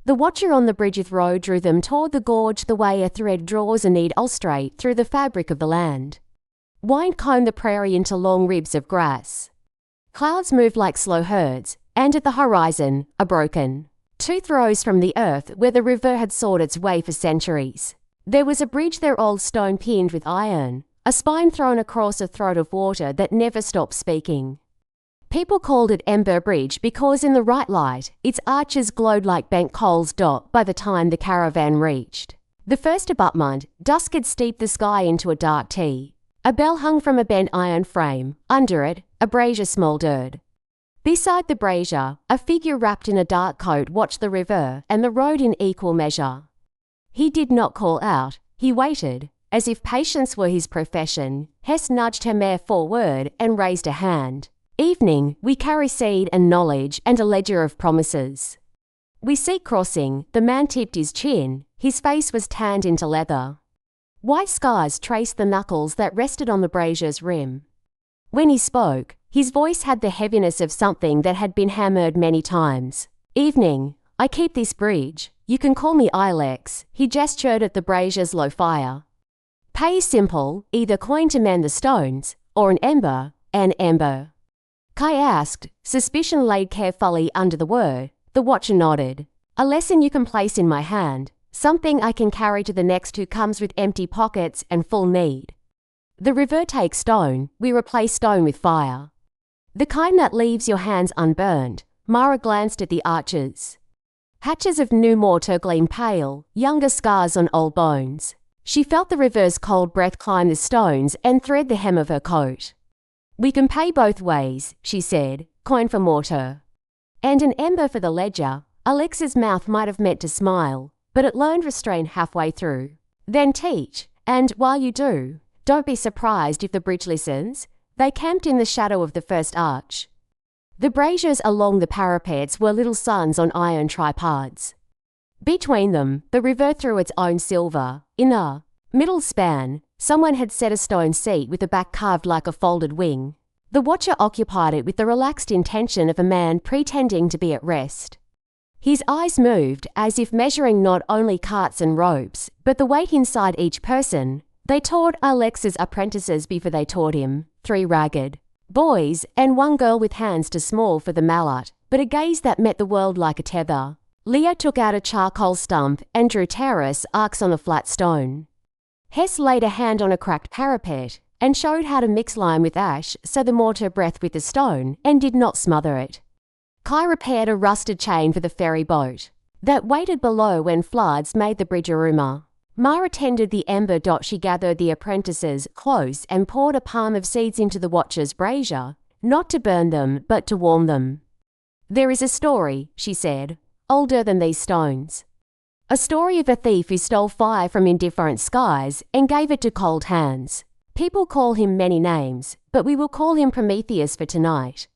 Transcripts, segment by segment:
The watcher on the bridge's row drew them toward the gorge the way a thread draws a needle straight through the fabric of the land. Wind combed the prairie into long ribs of grass. Clouds moved like slow herds, and at the horizon, a broken tooth rose from the earth where the river had sawed its way for centuries. There was a bridge there, old stone pinned with iron, a spine thrown across a throat of water that never stopped speaking. People called it Ember Bridge because in the right light, its arches glowed like bent coals. By the time the caravan reached the first abutment, dusk had steeped the sky into a dark tea. A bell hung from a bent iron frame. Under it, a brazier smouldered. Beside the brazier, a figure wrapped in a dark coat watched the river and the road in equal measure. He did not call out. He waited. As if patience were his profession, Hess nudged her mare forward and raised a hand. Evening, we carry seed and knowledge and a ledger of promises. We seek crossing. The man tipped his chin. His face was tanned into leather. White scars traced the knuckles that rested on the brazier's rim. When he spoke, his voice had the heaviness of something that had been hammered many times. Evening, I keep this bridge. You can call me Ilex. He gestured at the brazier's low fire. Pay is simple, either coin to mend the stones, or an ember. Kai asked, suspicion laid carefully under the word. The watcher nodded. A lesson you can place in my hand, something I can carry to the next who comes with empty pockets and full need. The river takes stone, we replace stone with fire. The kind that leaves your hands unburned. Mara glanced at the arches. Hatches of new mortar gleamed pale, younger scars on old bones. She felt the river's cold breath climb the stones and thread the hem of her coat. We can pay both ways, she said, coin for mortar. And an ember for the ledger. Alex's mouth might have meant to smile, but it learned restraint halfway through. Then teach, and while you do, don't be surprised if the bridge listens. They camped in the shadow of the first arch. The braziers along the parapets were little suns on iron tripods. Between them, the river threw its own silver. In the middle span, someone had set a stone seat with a back carved like a folded wing. The watcher occupied it with the relaxed intention of a man pretending to be at rest. His eyes moved as if measuring not only carts and ropes, but the weight inside each person. They taught Alex's apprentices before they taught him, 3 ragged boys and 1 girl with hands too small for the mallet, but a gaze that met the world like a tether. Leo took out a charcoal stump and drew terrace arcs on a flat stone. Hess laid a hand on a cracked parapet and showed how to mix lime with ash so the mortar breathed with the stone and did not smother it. Kai repaired a rusted chain for the ferry boat that waited below when floods made the bridge a rumour. Mara tended the ember. She gathered the apprentices close and poured a palm of seeds into the watcher's brazier, not to burn them but to warm them. There is a story, she said, older than these stones. A story of a thief who stole fire from indifferent skies and gave it to cold hands. People call him many names, but we will call him Prometheus for tonight.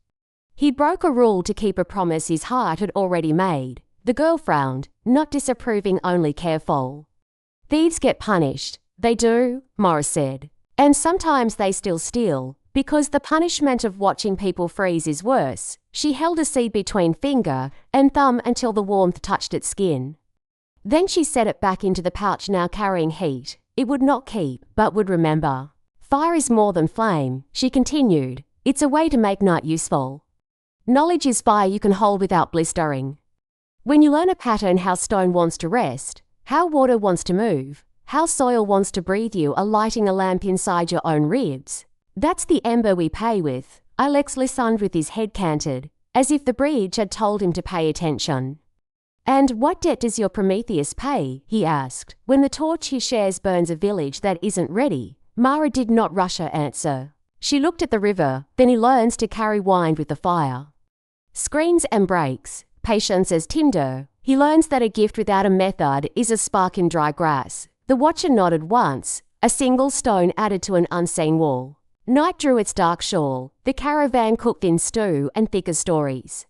He broke a rule to keep a promise his heart had already made. The girl frowned, not disapproving, only careful. Thieves get punished. They do, Morris said. And sometimes they still steal, because the punishment of watching people freeze is worse. She held a seed between finger and thumb until the warmth touched its skin. Then she set it back into the pouch now carrying heat. It would not keep, but would remember. Fire is more than flame, she continued. It's a way to make night useful. Knowledge is fire you can hold without blistering. When you learn a pattern, how stone wants to rest, how water wants to move, how soil wants to breathe, you are lighting a lamp inside your own ribs. That's the ember we pay with. Alex listened with his head canted, as if the bridge had told him to pay attention. And what debt does your Prometheus pay? He asked. When the torch he shares burns a village that isn't ready. Mara did not rush her answer. She looked at the river, then he learns to carry wine with the fire. Screens and breaks, patience as tinder. He learns that a gift without a method is a spark in dry grass. The watcher nodded once, a single stone added to an unseen wall. Night drew its dark shawl. The caravan cooked in stew and thicker stories.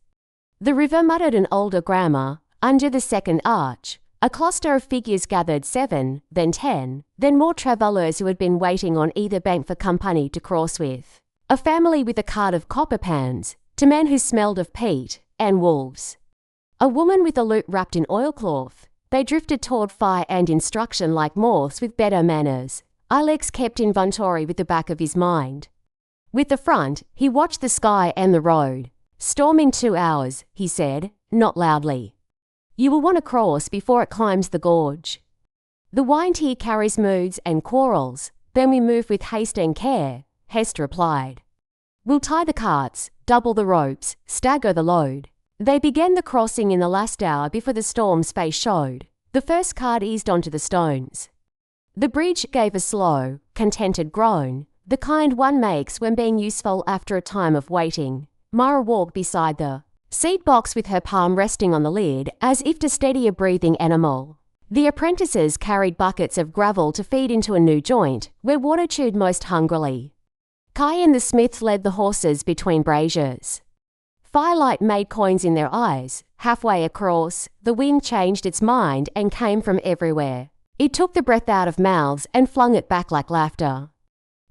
The river muttered an older grammar. Under the second arch, a cluster of figures gathered, 7, then 10, then more travellers who had been waiting on either bank for company to cross with. A family with a cart of copper pans, to men who smelled of peat, and wolves. A woman with a lute wrapped in oilcloth. They drifted toward fire and instruction like moths with better manners. Alex kept inventory with the back of his mind. With the front, he watched the sky and the road. "Storm in 2 hours," he said, not loudly. "You will want to cross before it climbs the gorge. The wind here carries moods and quarrels. Then we move with haste and care," Hest replied. "We'll tie the carts, double the ropes, stagger the load." They began the crossing in the last hour before the storm's face showed. The first cart eased onto the stones. The bridge gave a slow, contented groan, the kind one makes when being useful after a time of waiting. Mara walked beside the seat box with her palm resting on the lid as if to steady a breathing animal. The apprentices carried buckets of gravel to feed into a new joint where water chewed most hungrily. Kai and the smiths led the horses between braziers. Firelight made coins in their eyes. Halfway across, the wind changed its mind and came from everywhere. It took the breath out of mouths and flung it back like laughter.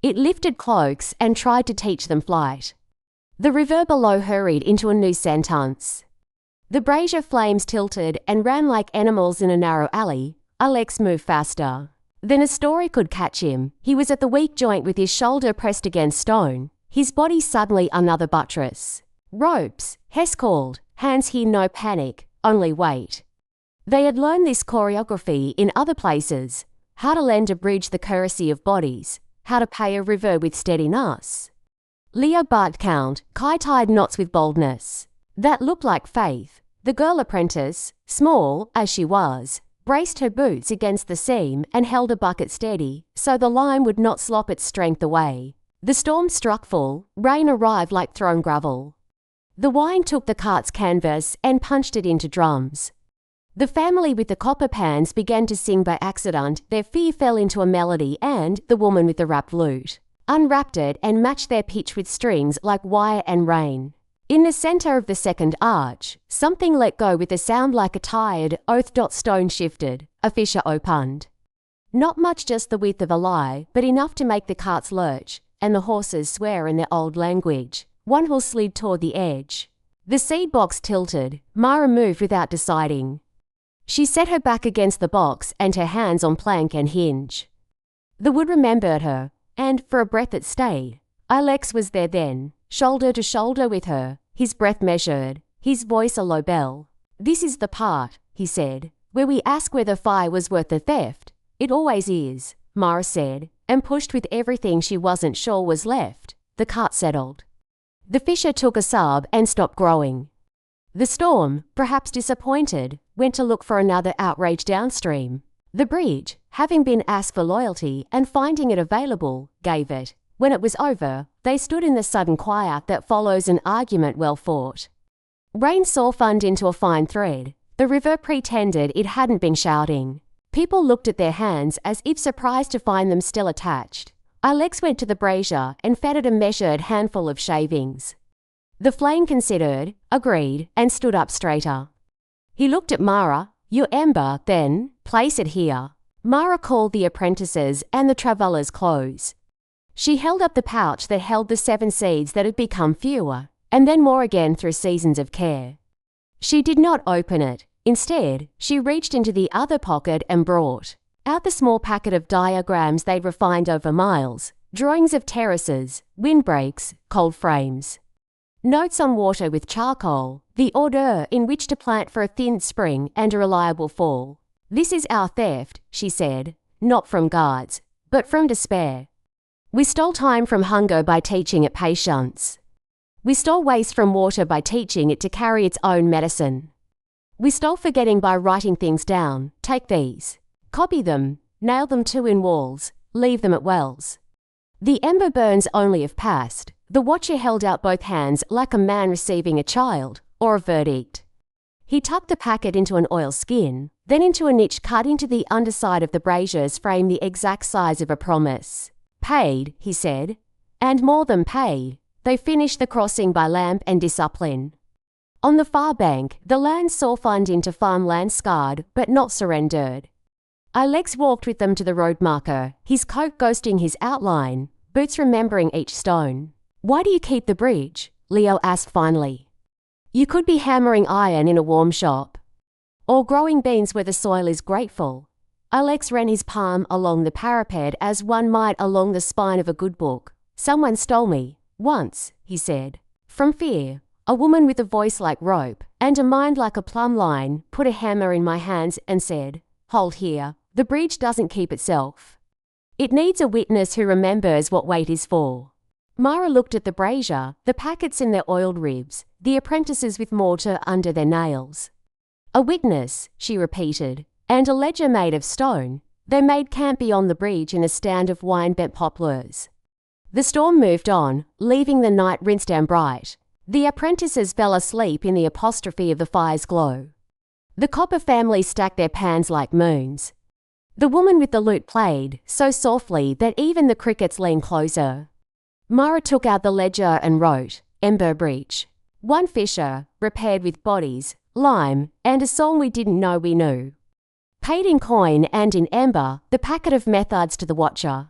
It lifted cloaks and tried to teach them flight. The river below hurried into a new sentence. The brazier flames tilted and ran like animals in a narrow alley. Alex moved faster. Then a story could catch him. He was at the weak joint with his shoulder pressed against stone, his body suddenly another buttress. "Ropes," Hess called. "Hands here, no panic, only wait." They had learned this choreography in other places. How to lend a bridge the courtesy of bodies. How to pay a river with steadiness. Leo barked count. Kai tied knots with boldness. That looked like faith. The girl apprentice, small as she was, braced her boots against the seam and held a bucket steady so the line would not slop its strength away. The storm struck full. Rain arrived like thrown gravel. The wind took the cart's canvas and punched it into drums. The family with the copper pans began to sing by accident. Their fear fell into a melody and the woman with the wrapped lute unwrapped it and matched their pitch with strings like wire and rain. In the center of the second arch, something let go with a sound like a tired oath. Stone shifted. A fissure opened. Not much, just the width of a lie, but enough to make the carts lurch and the horses swear in their old language. One horse slid toward the edge. The seed box tilted. Mara moved without deciding. She set her back against the box and her hands on plank and hinge. The wood remembered her, and for a breath it stayed. Alex was there then, shoulder to shoulder with her, his breath measured, his voice a low bell. "This is the part," he said, "where we ask whether fire was worth the theft." "It always is," Mara said, and pushed with everything she wasn't sure was left. The cart settled. The fissure took a sob and stopped growing. The storm, perhaps disappointed, went to look for another outrage downstream. The bridge, having been asked for loyalty and finding it available, gave it. When it was over, they stood in the sudden quiet that follows an argument well fought. Rain softened into a fine thread. The river pretended it hadn't been shouting. People looked at their hands as if surprised to find them still attached. Alex went to the brazier and fed it a measured handful of shavings. The flame considered, agreed, and stood up straighter. He looked at Mara. "Your ember, then, place it here." Mara called the apprentices and the traveller's clothes. She held up the pouch that held the 7 seeds that had become fewer, and then more again through seasons of care. She did not open it. Instead, she reached into the other pocket and brought out the small packet of diagrams they'd refined over miles, drawings of terraces, windbreaks, cold frames. Notes on water with charcoal, the order in which to plant for a thin spring and a reliable fall. "This is our theft," she said, "not from guards, but from despair. We stole time from hunger by teaching it patience. We stole waste from water by teaching it to carry its own medicine. We stole forgetting by writing things down. Take these. Copy them, nail them too in walls, leave them at wells. The ember burns only if passed." The watcher held out both hands like a man receiving a child or a verdict. He tucked the packet into an oil skin, then into a niche cut into the underside of the brazier's frame the exact size of a promise. "Paid," he said, "and more than paid." They finished the crossing by lamp and discipline. On the far bank, the land softened into farmland scarred but not surrendered. Alex walked with them to the road marker, his coat ghosting his outline, boots remembering each stone. "Why do you keep the bridge?" Leo asked finally. You could be hammering iron in a warm shop, or growing beans where the soil is grateful. Alex ran his palm along the parapet as one might along the spine of a good book. Someone stole me, once, he said. From fear, a woman with a voice like rope and a mind like a plumb line put a hammer in my hands and said, "Hold here, the bridge doesn't keep itself. It needs a witness who remembers what weight is for." Mara looked at the brazier, the packets in their oiled ribs, the apprentices with mortar under their nails. "A witness," she repeated, "and a ledger made of stone." They made camp beyond the bridge in a stand of wine-bent poplars. The storm moved on, leaving the night rinsed and bright. The apprentices fell asleep in the apostrophe of the fire's glow. The copper family stacked their pans like moons. The woman with the lute played, so softly that even the crickets leaned closer. Mara took out the ledger and wrote, "Ember Bridge. One fisher, repaired with bodies, lime, and a song we didn't know we knew. Paid in coin and in ember, the packet of methods to the watcher.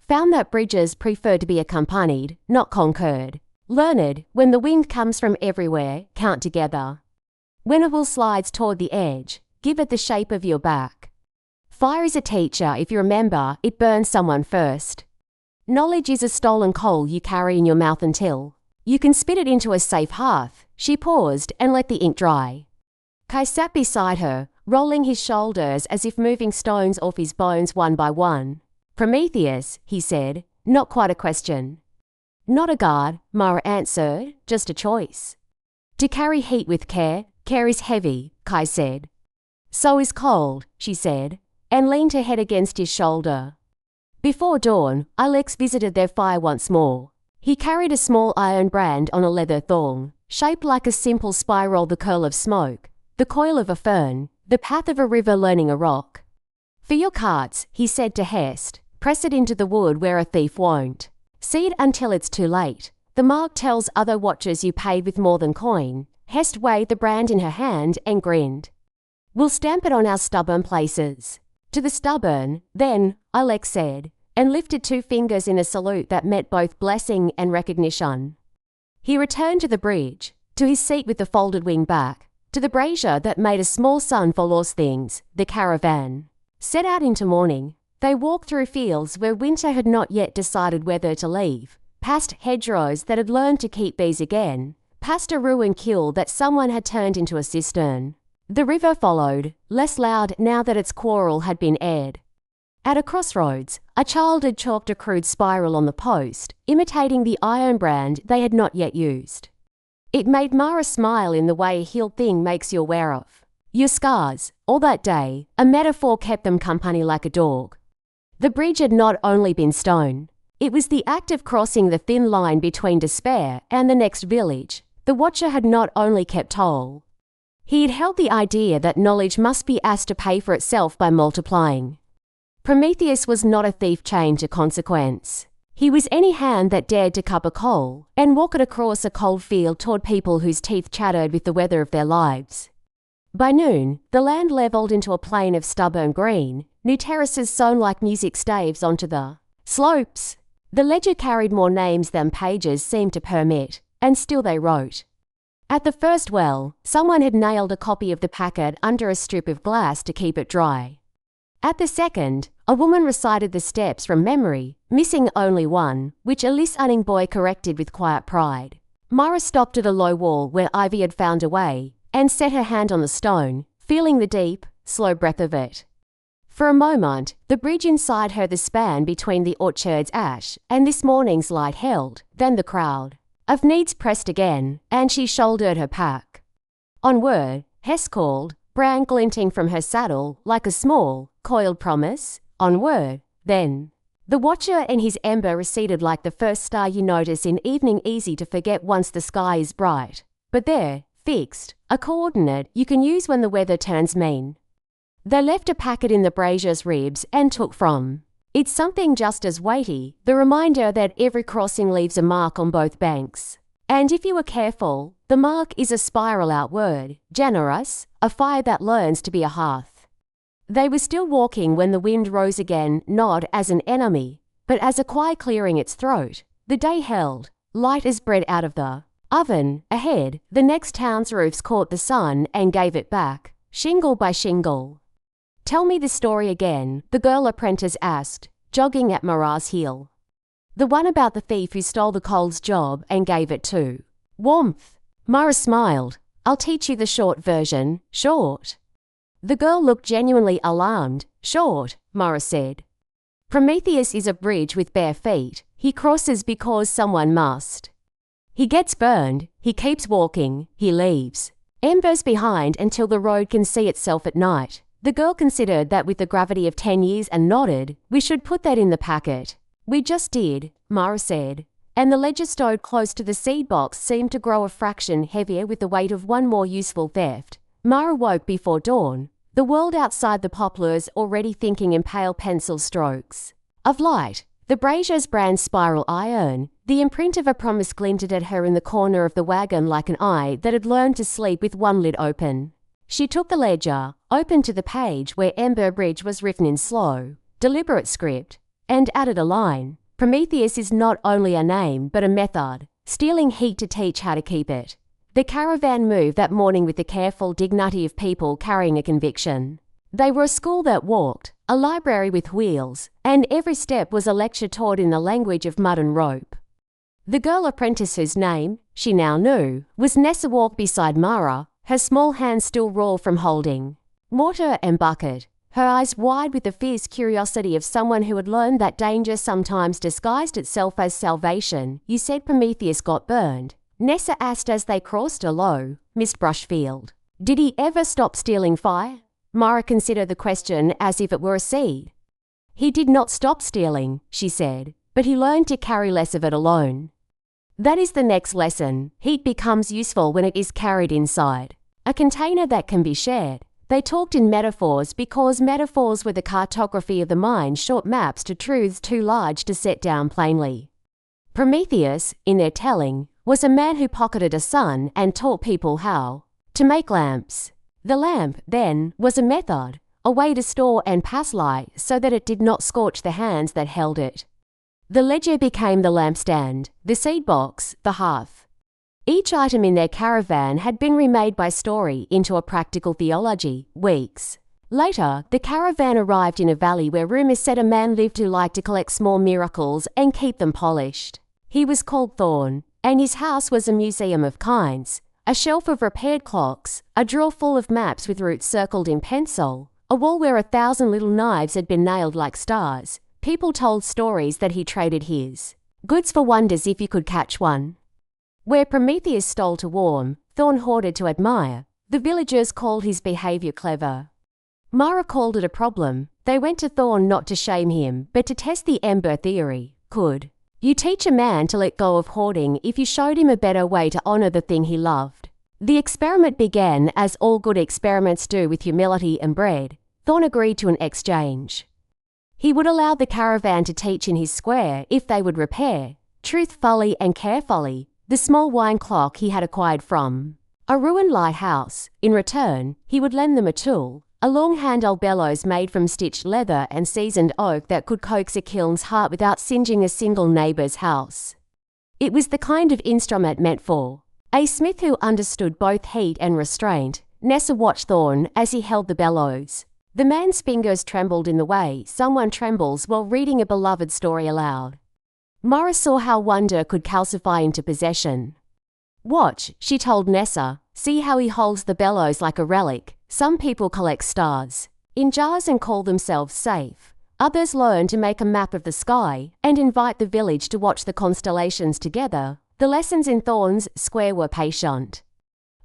Found that bridges prefer to be accompanied, not conquered. Learned, when the wind comes from everywhere, count together. When a wool slides toward the edge, give it the shape of your back. Fire is a teacher if you remember it burns someone first. Knowledge is a stolen coal you carry in your mouth until you can spit it into a safe hearth." She paused and let the ink dry. Kai sat beside her, rolling his shoulders as if moving stones off his bones one by one. "Prometheus," he said, "not quite a question." "Not a god," Mara answered, "just a choice. To carry heat with care, care is heavy," Kai said. "So is cold," she said, and leaned her head against his shoulder. Before dawn, Alex visited their fire once more. He carried a small iron brand on a leather thong, shaped like a simple spiral, the curl of smoke, the coil of a fern, the path of a river learning a rock. "For your carts," he said to Hest, "press it into the wood where a thief won't. See it until it's too late. The mark tells other watchers you paid with more than coin." Hest weighed the brand in her hand and grinned. "We'll stamp it on our stubborn places." "To the stubborn, then," Alex said, and lifted 2 fingers in a salute that meant both blessing and recognition. He returned to the bridge, to his seat with the folded wing back, to the brazier that made a small sun for lost things, the Caravan. Set out into morning, they walked through fields where winter had not yet decided whether to leave, past hedgerows that had learned to keep bees again, past a ruined kiln that someone had turned into a cistern. The river followed, less loud now that its quarrel had been aired. At a crossroads, a child had chalked a crude spiral on the post, imitating the iron brand they had not yet used. It made Mara smile in the way a healed thing makes you aware of your scars. All that day, a metaphor kept them company like a dog. The bridge had not only been stone. It was the act of crossing the thin line between despair and the next village. The watcher had not only kept toll. He had held the idea that knowledge must be asked to pay for itself by multiplying. Prometheus was not a thief chained to consequence. He was any hand that dared to cup a coal and walk it across a cold field toward people whose teeth chattered with the weather of their lives. By noon, the land levelled into a plain of stubborn green, new terraces sewn like music staves onto the slopes. The ledger carried more names than pages seemed to permit, and still they wrote. At the first well, someone had nailed a copy of the packet under a strip of glass to keep it dry. At the second, a woman recited the steps from memory, missing only one, which a listening boy corrected with quiet pride. Mara stopped at a low wall where Ivy had found a way, and set her hand on the stone, feeling the deep, slow breath of it. For a moment, the bridge inside her the span between the orchard's ash and this morning's light held, then the crowd of needs pressed again, and she shouldered her pack. "Onward," Hess called, brown glinting from her saddle like a small, coiled promise. "Onward." Then the watcher and his ember receded like the first star you notice in evening, easy to forget once the sky is bright. But there, fixed, a coordinate you can use when the weather turns mean. They left a packet in the brazier's ribs and took from it's something just as weighty, the reminder that every crossing leaves a mark on both banks. And if you are careful, the mark is a spiral outward, generous, a fire that learns to be a hearth. They were still walking when the wind rose again, not as an enemy, but as a choir clearing its throat. The day held, light as bread out of the Oven, ahead, the next town's roofs caught the sun and gave it back, shingle by shingle. Tell me the story again, the girl apprentice asked, jogging at Mara's heel. The one about the thief who stole the Cole's job and gave it to Warmth. Mara smiled. I'll teach you the short version, short. The girl looked genuinely alarmed. Short, Mara said. Prometheus is a bridge with bare feet. He crosses because someone must. He gets burned, he keeps walking, he leaves. Embers behind until the road can see itself at night. The girl considered that with the gravity of 10 years and nodded. We should put that in the packet. We just did, Mara said. And the ledger stowed close to the seed box seemed to grow a fraction heavier with the weight of one more useful theft. Mara woke before dawn. The world outside the poplars already thinking in pale pencil strokes of light. The Brazier's brand spiral iron, the imprint of a promise glinted at her in the corner of the wagon like an eye that had learned to sleep with one lid open. She took the ledger, opened to the page where Ember Bridge was written in slow, deliberate script, and added a line. Prometheus is not only a name but a method, stealing heat to teach how to keep it. The caravan moved that morning with the careful dignity of people carrying a conviction. They were a school that walked, a library with wheels, and every step was a lecture taught in the language of mud and rope. The girl apprentice whose name, she now knew, was Nessa walked beside Mara, her small hands still raw from holding mortar and bucket, her eyes wide with the fierce curiosity of someone who had learned that danger sometimes disguised itself as salvation. You said Prometheus got burned, Nessa asked as they crossed a low, mist brush field. Did he ever stop stealing fire? Mara considered the question as if it were a seed. He did not stop stealing, she said, but he learned to carry less of it alone. That is the next lesson. Heat becomes useful when it is carried inside a container that can be shared. They talked in metaphors because metaphors were the cartography of the mind, short maps to truths too large to set down plainly. Prometheus, in their telling, was a man who pocketed a sun and taught people how to make lamps. The lamp, then, was a method, a way to store and pass light so that it did not scorch the hands that held it. The ledger became the lampstand, the seed box, the hearth. Each item in their caravan had been remade by story into a practical theology. Weeks later, the caravan arrived in a valley where rumours said a man lived who liked to collect small miracles and keep them polished. He was called Thorn, and his house was a museum of kinds. A shelf of repaired clocks, a drawer full of maps with routes circled in pencil, a wall where 1,000 little knives had been nailed like stars. People told stories that he traded his goods for wonders if you could catch one. Where Prometheus stole to warm, Thorn hoarded to admire. The villagers called his behaviour clever. Mara called it a problem. They went to Thorn not to shame him, but to test the Ember theory. Could you teach a man to let go of hoarding if you showed him a better way to honour the thing he loved? The experiment began as all good experiments do with humility and bread. Thorn agreed to an exchange. He would allow the caravan to teach in his square if they would repair, truthfully and carefully, the small wine clock he had acquired from a ruined lighthouse. In return, he would lend them a tool, a long-handled bellows made from stitched leather and seasoned oak that could coax a kiln's heart without singeing a single neighbour's house. It was the kind of instrument meant for a smith who understood both heat and restraint. Nessa watched Thorn as he held the bellows. The man's fingers trembled in the way someone trembles while reading a beloved story aloud. Mara saw how wonder could calcify into possession. Watch, she told Nessa. See how he holds the bellows like a relic. Some people collect stars in jars and call themselves safe. Others learn to make a map of the sky and invite the village to watch the constellations together. The lessons in Thorn's square were patient.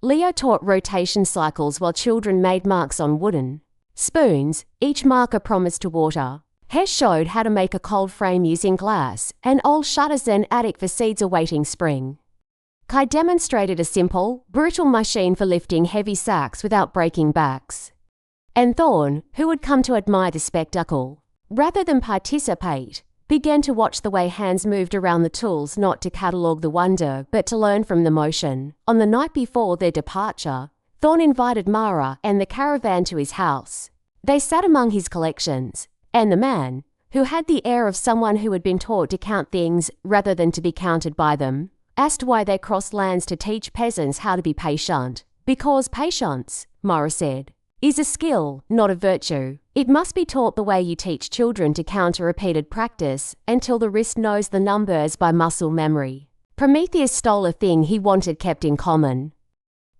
Leo taught rotation cycles while children made marks on wooden spoons, each marker promised to water. Hesh showed how to make a cold frame using glass and old shutters and attic for seeds awaiting spring. Kai demonstrated a simple, brutal machine for lifting heavy sacks without breaking backs. And Thorn, who had come to admire the spectacle, rather than participate, began to watch the way hands moved around the tools, not to catalogue the wonder, but to learn from the motion. On the night before their departure, Thorn invited Mara and the caravan to his house. They sat among his collections, and the man, who had the air of someone who had been taught to count things rather than to be counted by them, asked why they crossed lands to teach peasants how to be patient. Because patience, Mara said, is a skill, not a virtue. It must be taught the way you teach children to counter repeated practice until the wrist knows the numbers by muscle memory. Prometheus stole a thing he wanted kept in common.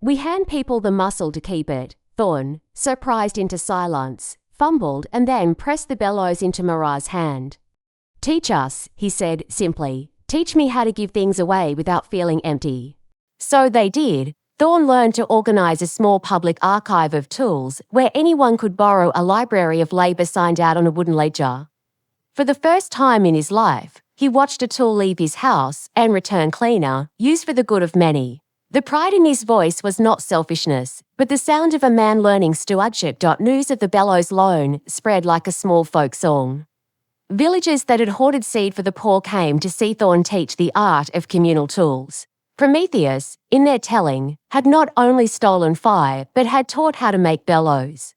We hand people the muscle to keep it. Thorn, surprised into silence, fumbled and then pressed the bellows into Mara's hand. Teach us, he said simply. Teach me how to give things away without feeling empty. So they did. Thorn learned to organize a small public archive of tools where anyone could borrow a library of labor signed out on a wooden ledger. For the first time in his life, he watched a tool leave his house and return cleaner, used for the good of many. The pride in his voice was not selfishness, but the sound of a man learning stewardship. News of the bellows loan spread like a small folk song. Villagers that had hoarded seed for the poor came to see Thorn teach the art of communal tools. Prometheus, in their telling, had not only stolen fire but had taught how to make bellows.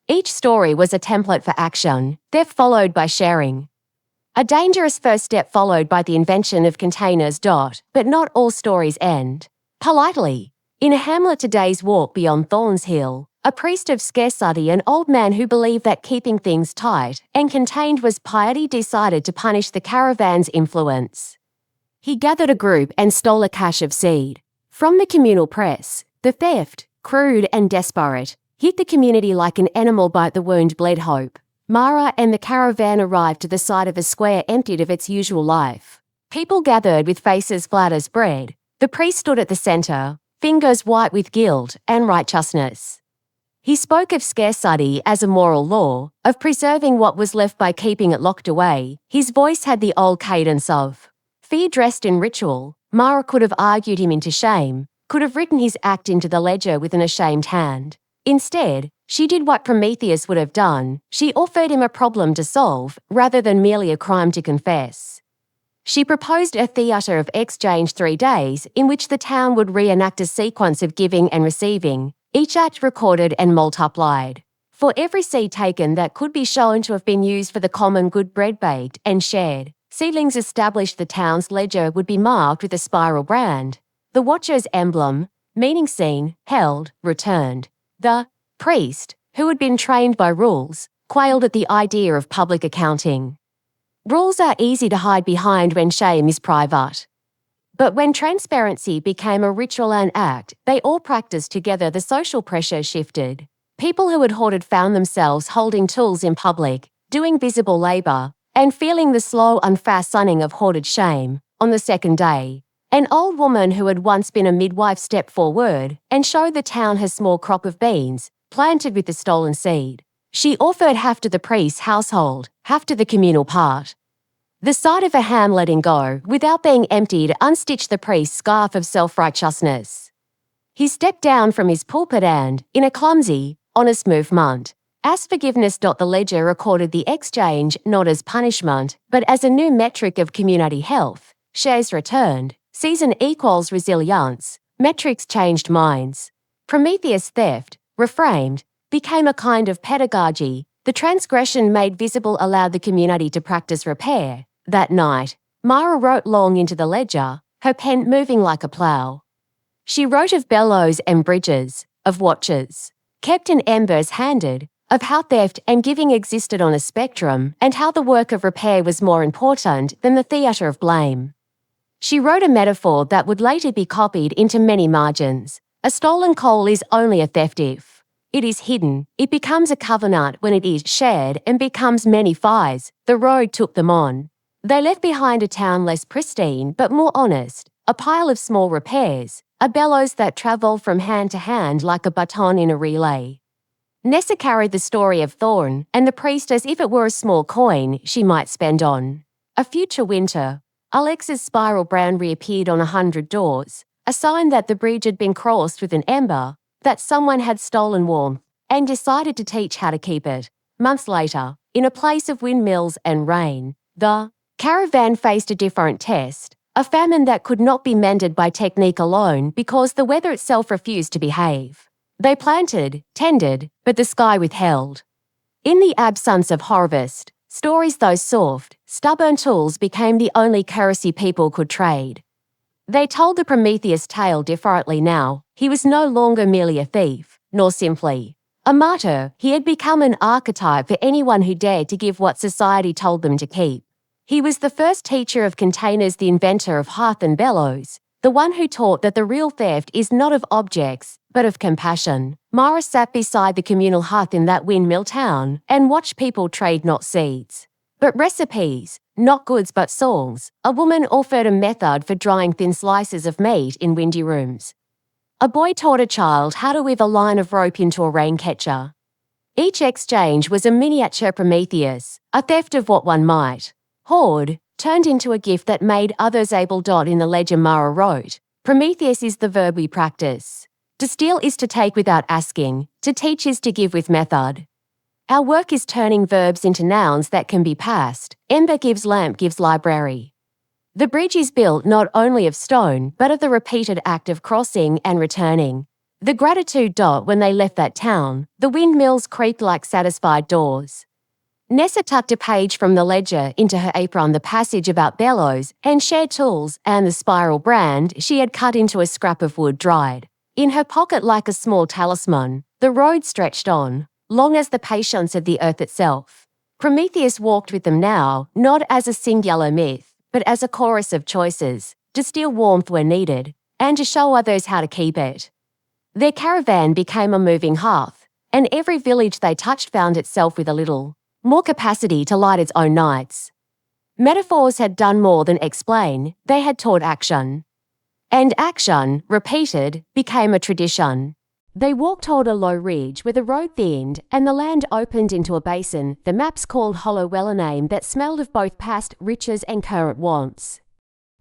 Each story was a template for action, theft followed by sharing. A dangerous first step followed by the invention of containers. But not all stories end politely. In a hamlet a day's walk beyond Thorn's Hill, a priest of scarcity, an old man who believed that keeping things tight and contained was piety, decided to punish the caravan's influence. He gathered a group and stole a cache of seed. From the communal press, the theft, crude and desperate, hit the community like an animal bite the wound bled hope. Mara and the caravan arrived to the side of a square emptied of its usual life. People gathered with faces flat as bread. The priest stood at the center, fingers white with guilt and righteousness. He spoke of scarcity as a moral law, of preserving what was left by keeping it locked away. His voice had the old cadence of fear dressed in ritual. Mara could have argued him into shame, could have written his act into the ledger with an ashamed hand. Instead, she did what Prometheus would have done. She offered him a problem to solve, rather than merely a crime to confess. She proposed a theatre of exchange 3 days in which the town would reenact a sequence of giving and receiving, each act recorded and multiplied. For every seed taken that could be shown to have been used for the common good, bread baked and shared, seedlings established the town's ledger would be marked with a spiral brand. The Watcher's emblem, meaning seen, held, returned. The priest, who had been trained by rules, quailed at the idea of public accounting. Rules are easy to hide behind when shame is private. But when transparency became a ritual and act they all practiced together, the social pressure shifted. People who had hoarded found themselves holding tools in public, doing visible labor, and feeling the slow unfastening of hoarded shame. On the second day, an old woman who had once been a midwife stepped forward and showed the town her small crop of beans, planted with the stolen seed. She offered half to the priest's household, half to the communal part. The sight of a ham letting go, without being emptied, unstitched the priest's scarf of self-righteousness. He stepped down from his pulpit and, in a clumsy, honest movement, asked forgiveness. The ledger recorded the exchange not as punishment, but as a new metric of community health. Shares returned. Season equals resilience. Metrics changed minds. Prometheus' theft, reframed, became a kind of pedagogy. The transgression made visible allowed the community to practice repair. That night, Mara wrote long into the ledger, her pen moving like a plough. She wrote of bellows and bridges, of watches, kept and embers handed, of how theft and giving existed on a spectrum, and how the work of repair was more important than the theatre of blame. She wrote a metaphor that would later be copied into many margins. A stolen coal is only a theft if it is hidden. It becomes a covenant when it is shared and becomes many fires. The road took them on. They left behind a town less pristine but more honest, a pile of small repairs, a bellows that travelled from hand to hand like a baton in a relay. Nessa carried the story of Thorn and the priest as if it were a small coin she might spend on a future winter. Alex's spiral brand reappeared on 100 doors, a sign that the bridge had been crossed with an ember, that someone had stolen warmth and decided to teach how to keep it. Months later, in a place of windmills and rain, the caravan faced a different test, a famine that could not be mended by technique alone because the weather itself refused to behave. They planted, tended, but the sky withheld. In the absence of harvest, stories those soft, stubborn tools became the only currency people could trade. They told the Prometheus tale differently now. He was no longer merely a thief, nor simply a martyr. He had become an archetype for anyone who dared to give what society told them to keep. He was the first teacher of containers, the inventor of hearth and bellows, the one who taught that the real theft is not of objects, but of compassion. Mara sat beside the communal hearth in that windmill town and watched people trade not seeds, but recipes, not goods but songs. A woman offered a method for drying thin slices of meat in windy rooms. A boy taught a child how to weave a line of rope into a rain catcher. Each exchange was a miniature Prometheus, a theft of what one might hoard, turned into a gift that made others able. In the ledger Mara wrote, Prometheus is the verb we practice. To steal is to take without asking, to teach is to give with method. Our work is turning verbs into nouns that can be passed. Ember gives lamp gives library. The bridge is built not only of stone, but of the repeated act of crossing and returning. The gratitude. When they left that town, the windmills creaked like satisfied doors. Nessa tucked a page from the ledger into her apron, the passage about bellows and shared tools and the spiral brand she had cut into a scrap of wood dried. In her pocket, like a small talisman, the road stretched on, long as the patience of the earth itself. Prometheus walked with them now, not as a singular myth, but as a chorus of choices, to steal warmth where needed, and to show others how to keep it. Their caravan became a moving hearth, and every village they touched found itself with a little more capacity to light its own nights. Metaphors had done more than explain, they had taught action. And action, repeated, became a tradition. They walked toward a low ridge where the road thinned and the land opened into a basin the maps called Hollow Well, a name that smelled of both past riches and current wants.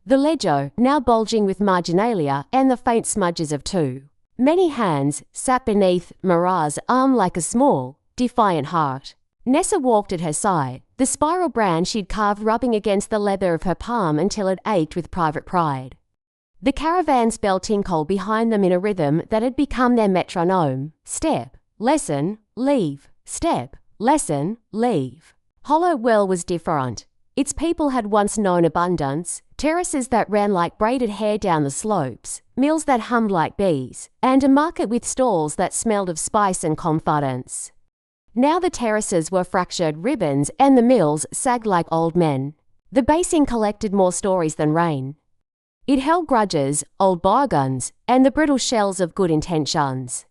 The ledger, now bulging with marginalia and the faint smudges of too many hands, sat beneath Mara's arm like a small, defiant heart. Nessa walked at her side, the spiral brand she'd carved rubbing against the leather of her palm until it ached with private pride. The caravan's bell tinkled behind them in a rhythm that had become their metronome. Step, lesson, leave. Step, lesson, leave. Hollow Well was different. Its people had once known abundance, terraces that ran like braided hair down the slopes, mills that hummed like bees, and a market with stalls that smelled of spice and confidence. Now the terraces were fractured ribbons and the mills sagged like old men. The basin collected more stories than rain. It held grudges, old bargains, and the brittle shells of good intentions.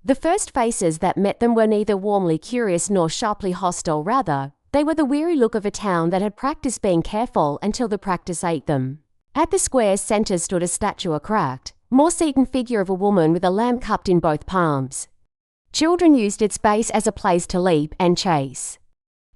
The first faces that met them were neither warmly curious nor sharply hostile, rather, they were the weary look of a town that had practiced being careful until the practice ate them. At the square's centre stood a statue, a cracked, moss-eaten figure of a woman with a lamp cupped in both palms. Children used its base as a place to leap and chase.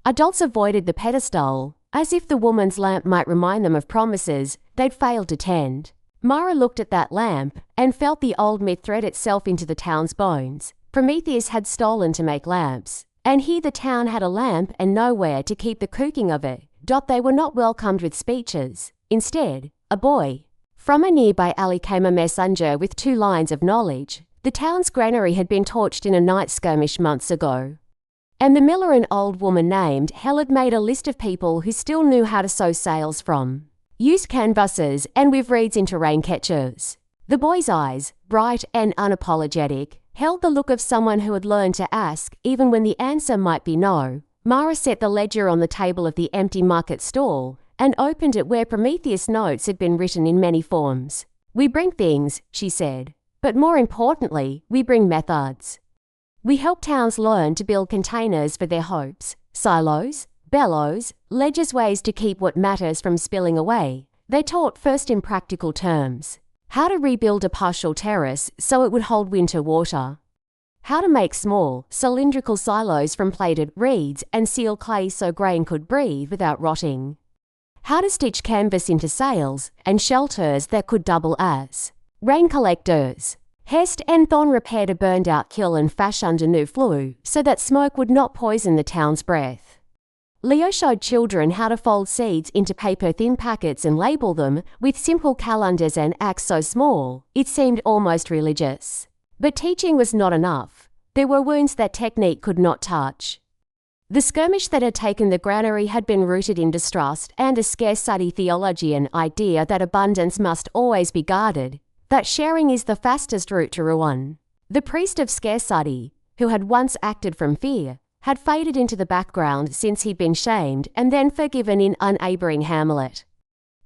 Adults avoided the pedestal, as if the woman's lamp might remind them of promises they'd failed to tend. Mara looked at that lamp and felt the old myth thread itself into the town's bones. Prometheus had stolen to make lamps, and here the town had a lamp and nowhere to keep the cooking of it. They were not welcomed with speeches. Instead, a boy. From a nearby alley came a messenger with 2 lines of knowledge. The town's granary had been torched in a night skirmish months ago. And the miller, an old woman named Hel, had made a list of people who still knew how to sew sails from used canvases and weave reeds into rain catchers. The boy's eyes, bright and unapologetic, held the look of someone who had learned to ask, even when the answer might be no. Mara set the ledger on the table of the empty market stall and opened it where Prometheus notes had been written in many forms. We bring things, she said, but more importantly, we bring methods. We help towns learn to build containers for their hopes, silos, bellows, ledgers, ways to keep what matters from spilling away. They taught first in practical terms. How to rebuild a partial terrace so it would hold winter water. How to make small, cylindrical silos from plaited reeds and seal clay so grain could breathe without rotting. How to stitch canvas into sails and shelters that could double as rain collectors. Hest and Thorn repaired a burned-out kiln and fashioned a new flue so that smoke would not poison the town's breath. Leo showed children how to fold seeds into paper-thin packets and label them with simple calendars and acts so small, it seemed almost religious. But teaching was not enough. There were wounds that technique could not touch. The skirmish that had taken the granary had been rooted in distrust and a scarcity theology, an idea that abundance must always be guarded, that sharing is the fastest route to ruin. The priest of scarcity, who had once acted from fear, had faded into the background since he'd been shamed and then forgiven in unerring Hamlet.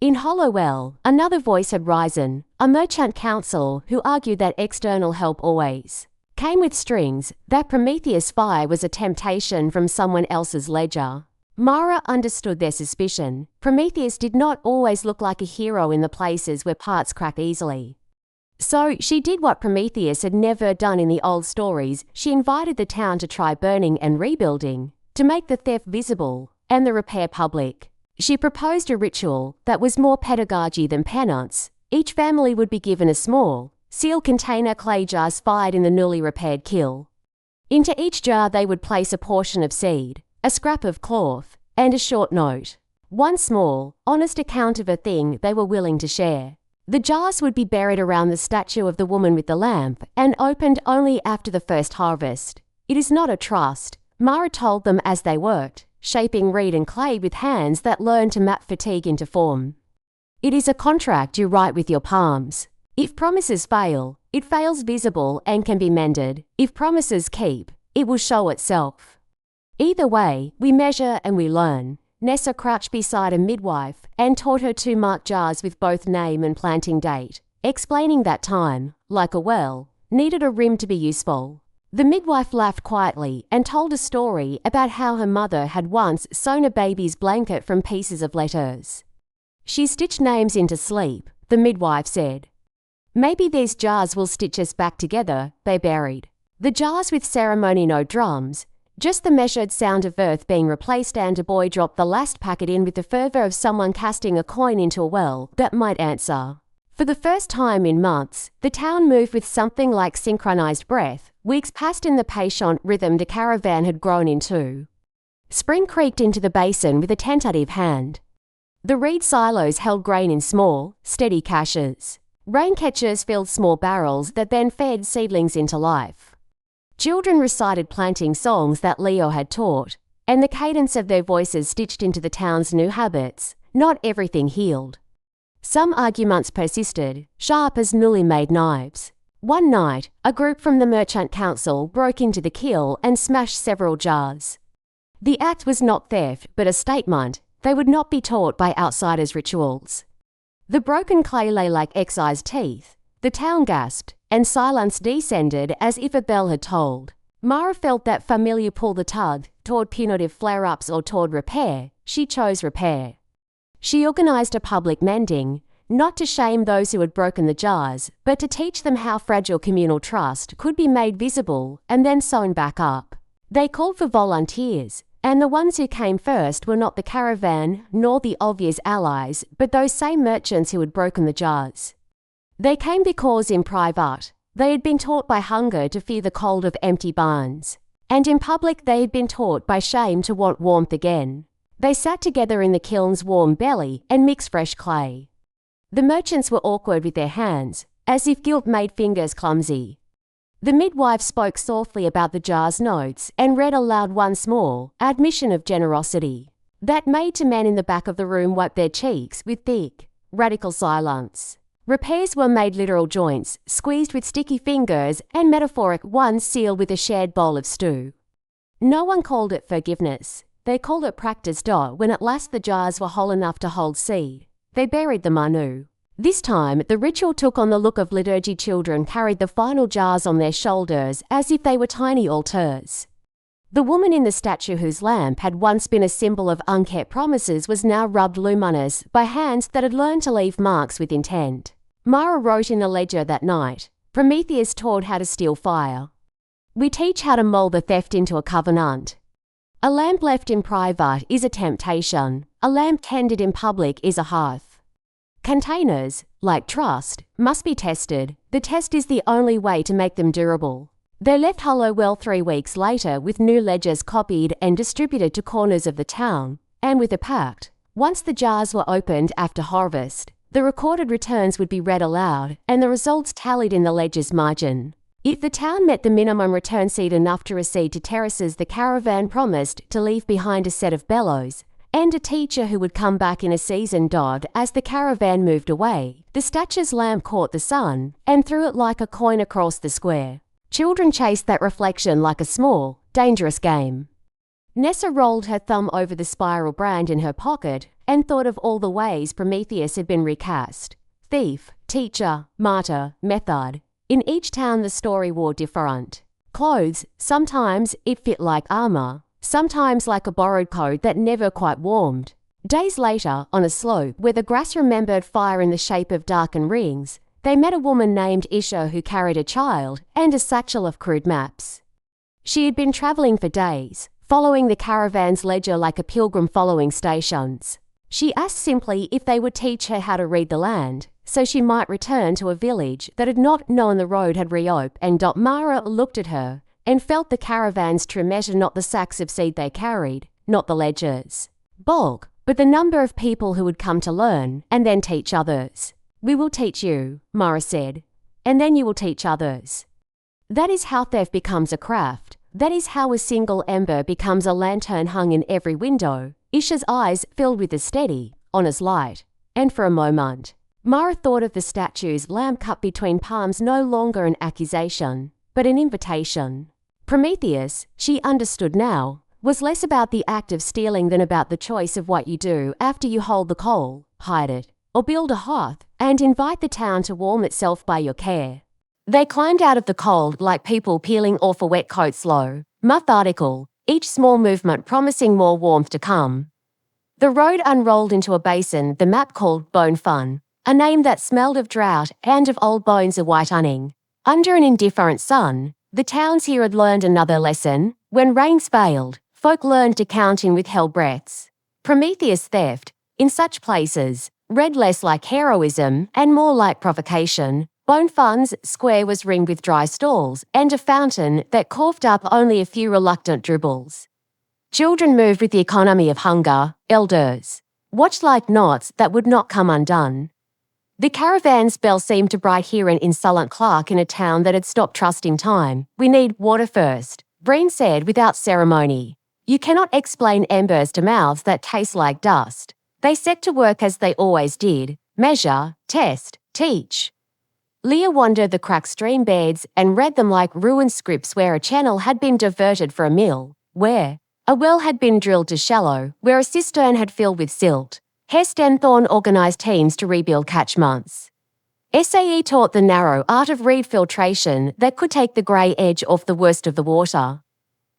In Hollowell, another voice had risen, a merchant council who argued that external help always came with strings, that Prometheus' fire was a temptation from someone else's ledger. Mara understood their suspicion. Prometheus did not always look like a hero in the places where parts crack easily. So she did what Prometheus had never done in the old stories. She invited the town to try burning and rebuilding, to make the theft visible and the repair public. She proposed a ritual that was more pedagogy than penance. Each family would be given a small, sealed container clay jars fired in the newly repaired kiln. Into each jar they would place a portion of seed, a scrap of cloth, and a short note. One small, honest account of a thing they were willing to share. The jars would be buried around the statue of the woman with the lamp and opened only after the first harvest. It is not a trust, Mara told them as they worked, shaping reed and clay with hands that learned to map fatigue into form. It is a contract you write with your palms. If promises fail, it fails visible and can be mended. If promises keep, it will show itself. Either way, we measure and we learn. Nessa crouched beside a midwife and taught her to mark jars with both name and planting date, explaining that time, like a well, needed a rim to be useful. The midwife laughed quietly and told a story about how her mother had once sewn a baby's blanket from pieces of letters. She stitched names into sleep, the midwife said. Maybe these jars will stitch us back together, they buried. The jars with ceremony, no drums, just the measured sound of earth being replaced, and a boy dropped the last packet in with the fervour of someone casting a coin into a well that might answer. For the first time in months, the town moved with something like synchronized breath. Weeks passed in the patient rhythm the caravan had grown into. Spring creaked into the basin with a tentative hand. The reed silos held grain in small, steady caches. Rain catchers filled small barrels that then fed seedlings into life. Children recited planting songs that Leo had taught, and the cadence of their voices stitched into the town's new habits. Not everything healed. Some arguments persisted, sharp as newly made knives. One night, a group from the merchant council broke into the kiln and smashed several jars. The act was not theft, but a statement. They would not be taught by outsiders' rituals. The broken clay lay like excised teeth. The town gasped, and silence descended as if a bell had tolled. Mara felt that familiar pull, the tug, toward punitive flare-ups or toward repair. She chose repair. She organised a public mending, not to shame those who had broken the jars, but to teach them how fragile communal trust could be made visible and then sewn back up. They called for volunteers, and the ones who came first were not the caravan nor the obvious allies, but those same merchants who had broken the jars. They came because in private, they had been taught by hunger to fear the cold of empty barns, and in public they had been taught by shame to want warmth again. They sat together in the kiln's warm belly and mixed fresh clay. The merchants were awkward with their hands, as if guilt made fingers clumsy. The midwife spoke softly about the jar's notes and read aloud once more, admission of generosity. That maid to men in the back of the room wiped their cheeks with thick, radical silence. Repairs were made literal joints, squeezed with sticky fingers, and metaphoric ones sealed with a shared bowl of stew. No one called it forgiveness. They called it practice. When at last the jars were whole enough to hold seed, they buried them anew. This time, the ritual took on the look of liturgy. Children carried the final jars on their shoulders as if they were tiny altars. The woman in the statue whose lamp had once been a symbol of unkept promises was now rubbed luminous by hands that had learned to leave marks with intent. Mara wrote in the ledger that night, Prometheus taught how to steal fire. We teach how to mold the theft into a covenant. A lamp left in private is a temptation. A lamp tended in public is a hearth. Containers, like trust, must be tested. The test is the only way to make them durable. They left Hollowell 3 weeks later with new ledgers copied and distributed to corners of the town, and with a pact. Once the jars were opened after harvest, the recorded returns would be read aloud and the results tallied in the ledger's margin. If the town met the minimum return seed enough to recede to terraces, the caravan promised to leave behind a set of bellows and a teacher who would come back in a season. As the caravan moved away, the statue's lamp caught the sun and threw it like a coin across the square. Children chased that reflection like a small, dangerous game. Nessa rolled her thumb over the spiral brand in her pocket and thought of all the ways Prometheus had been recast. Thief, teacher, martyr, method. In each town the story wore different clothes. Sometimes it fit like armor, sometimes like a borrowed coat that never quite warmed. Days later, on a slope where the grass remembered fire in the shape of darkened rings, they met a woman named Isha who carried a child and a satchel of crude maps. She had been traveling for days, following the caravan's ledger like a pilgrim following stations. She asked simply if they would teach her how to read the land, so she might return to a village that had not known the road had reopened. Mara looked at her and felt the caravan's true measure, not the sacks of seed they carried, not the ledger's bulk, but the number of people who would come to learn and then teach others. "We will teach you," Mara said, "and then you will teach others." That is how theft becomes a craft. That is how a single ember becomes a lantern hung in every window. Isha's eyes filled with a steady, honest light, and for a moment, Mara thought of the statue's lamp cut between palms no longer an accusation, but an invitation. Prometheus, she understood now, was less about the act of stealing than about the choice of what you do after you hold the coal, hide it, or build a hearth, and invite the town to warm itself by your care. They climbed out of the cold like people peeling off a wet coat, slow, methodical, each small movement promising more warmth to come. The road unrolled into a basin the map called Bone Fun, a name that smelled of drought and of old bones of whitening. Under an indifferent sun, the towns here had learned another lesson. When rains failed, folk learned to count in withheld breaths. Prometheus theft, in such places, read less like heroism and more like provocation. Bone Fun's square was ringed with dry stalls and a fountain that coughed up only a few reluctant dribbles. Children moved with the economy of hunger, elders watched like knots that would not come undone. The caravan's bell seemed to bright here an insolent clerk in a town that had stopped trusting time. "We need water first," Breen said without ceremony. "You cannot explain embers to mouths that taste like dust." They set to work as they always did: measure, test, teach. Leah wandered the cracked stream beds and read them like ruined scripts, where a channel had been diverted for a mill, where a well had been drilled to shallow, where a cistern had filled with silt. Hest and Thorne organised teams to rebuild catchments. SAE taught the narrow art of reed filtration that could take the grey edge off the worst of the water.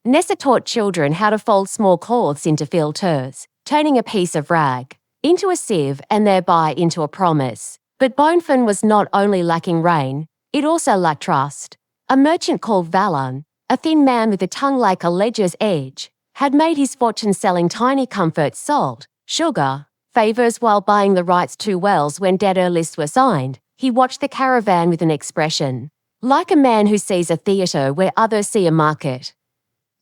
Nessa taught children how to fold small cloths into filters, turning a piece of rag into a sieve and thereby into a promise. But Bonefin was not only lacking rain, it also lacked trust. A merchant called Valon, a thin man with a tongue like a ledger's edge, had made his fortune selling tiny comforts, salt, sugar, favours while buying the rights to wells when debtor lists were signed. He watched the caravan with an expression, like a man who sees a theatre where others see a market.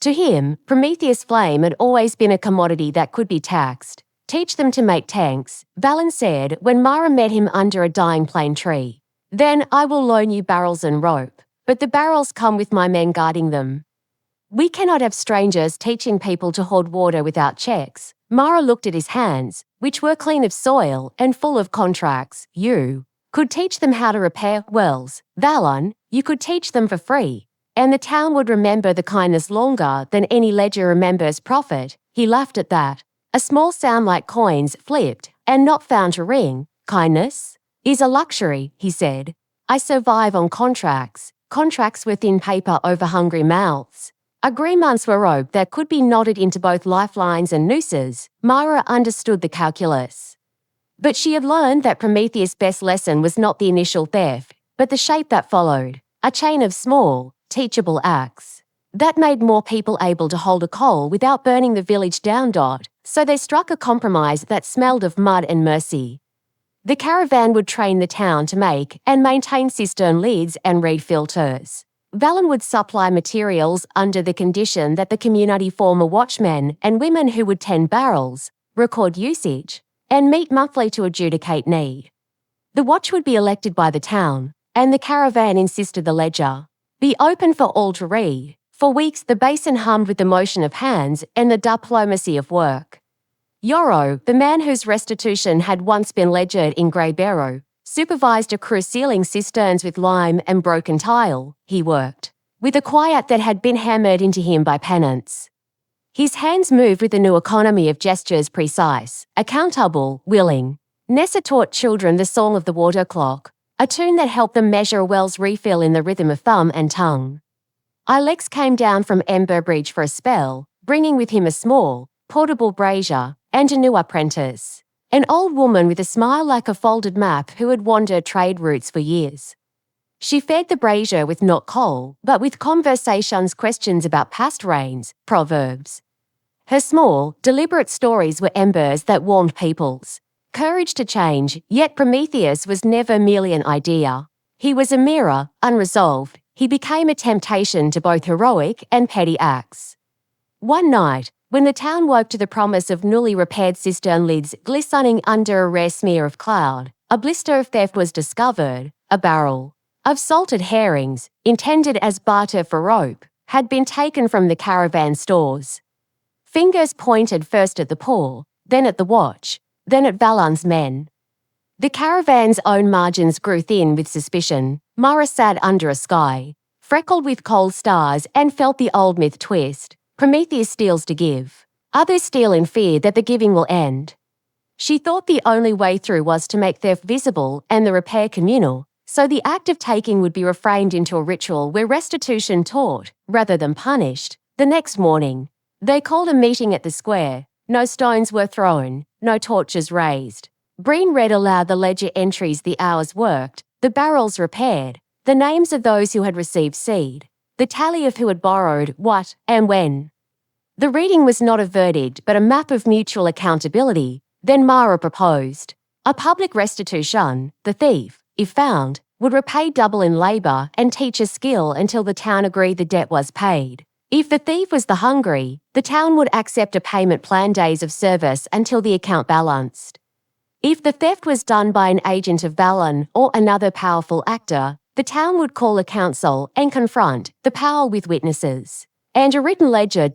To him, Prometheus flame had always been a commodity that could be taxed. "Teach them to make tanks," Valon said when Mara met him under a dying plane tree. "Then I will loan you barrels and rope, but the barrels come with my men guarding them." "We cannot have strangers teaching people to hoard water without checks." Mara looked at his hands, which were clean of soil and full of contracts. "You could teach them how to repair wells, Valon. You could teach them for free, and the town would remember the kindness longer than any ledger remembers profit." He laughed at that. A small sound like coins flipped and not found to ring. "Kindness is a luxury," he said. "I survive on contracts. Contracts with thin paper over hungry mouths. Agreements were rope that could be knotted into both lifelines and nooses." Mara understood the calculus. But she had learned that Prometheus' best lesson was not the initial theft, but the shape that followed, a chain of small, teachable acts that made more people able to hold a coal without burning the village down. So they struck a compromise that smelled of mud and mercy. The caravan would train the town to make and maintain cistern lids and reed filters. Valon would supply materials under the condition that the community form a watchman and women who would tend barrels, record usage, and meet monthly to adjudicate need. The watch would be elected by the town, and the caravan insisted the ledger. Be open for all to read. For weeks the basin hummed with the motion of hands and the diplomacy of work. Yoro, the man whose restitution had once been ledgered in grey barrow, supervised a crew sealing cisterns with lime and broken tile. He worked with a quiet that had been hammered into him by penance. His hands moved with a new economy of gestures, precise, accountable, willing. Nessa taught children the song of the water clock, a tune that helped them measure a well's refill in the rhythm of thumb and tongue. Alex came down from Ember Bridge for a spell, bringing with him a small, portable brazier and a new apprentice, an old woman with a smile like a folded map who had wandered trade routes for years. She fed the brazier with not coal, but with conversations, questions about past rains, proverbs. Her small, deliberate stories were embers that warmed peoples. Courage to change, yet Prometheus was never merely an idea. He was a mirror, unresolved. He became a temptation to both heroic and petty acts. One night, when the town woke to the promise of newly repaired cistern lids glistening under a rare smear of cloud, a blister of theft was discovered. A barrel of salted herrings, intended as barter for rope, had been taken from the Caravan stores. Fingers pointed first at the poor, then at the watch, then at Valon's men. The Caravan's own margins grew thin with suspicion. Mara sat under a sky, freckled with cold stars, and felt the old myth twist. Prometheus steals to give. Others steal in fear that the giving will end. She thought the only way through was to make theft visible and the repair communal, so the act of taking would be reframed into a ritual where restitution taught, rather than punished. The next morning, they called a meeting at the square. No stones were thrown, no torches raised. Breen read aloud the ledger entries, the hours worked, the barrels repaired, the names of those who had received seed, the tally of who had borrowed what and when. The reading was not a verdict but a map of mutual accountability. Then Mara proposed a public restitution. The thief, if found, would repay double in labour and teach a skill until the town agreed the debt was paid. If the thief was the hungry, the town would accept a payment plan, days of service until the account balanced. If the theft was done by an agent of Valon or another powerful actor, the town would call a council and confront the power with witnesses. And a written ledger.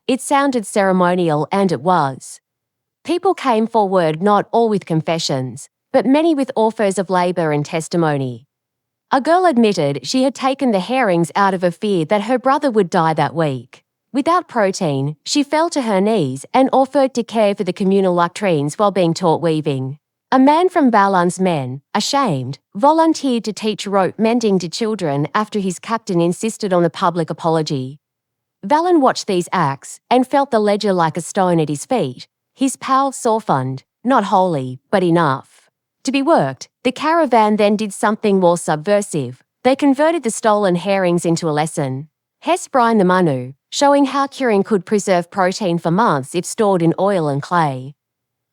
It sounded ceremonial, and it was. People came forward, not all with confessions, but many with offers of labour and testimony. A girl admitted she had taken the herrings out of a fear that her brother would die that week. Without protein, she fell to her knees and offered to care for the communal latrines while being taught weaving. A man from Valon's men, ashamed, volunteered to teach rope mending to children after his captain insisted on a public apology. Valon watched these acts and felt the ledger like a stone at his feet. His pals softened, not wholly, but enough to be worked. The Caravan then did something more subversive. They converted the stolen herrings into a lesson. Hess brined the manu, showing how curing could preserve protein for months if stored in oil and clay.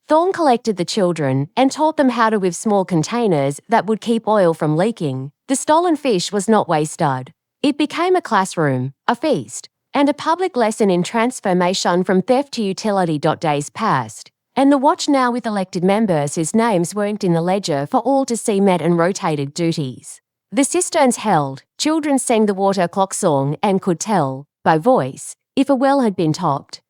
Thorn collected the children and taught them how to weave small containers that would keep oil from leaking. The stolen fish was not wasted. It became a classroom, a feast, and a public lesson in transformation from theft to utility. Days passed, and the watch, now with elected members whose names weren't in the ledger for all to see, met and rotated duties. The cisterns held, children sang the water clock song and could tell, by voice, if a well had been topped.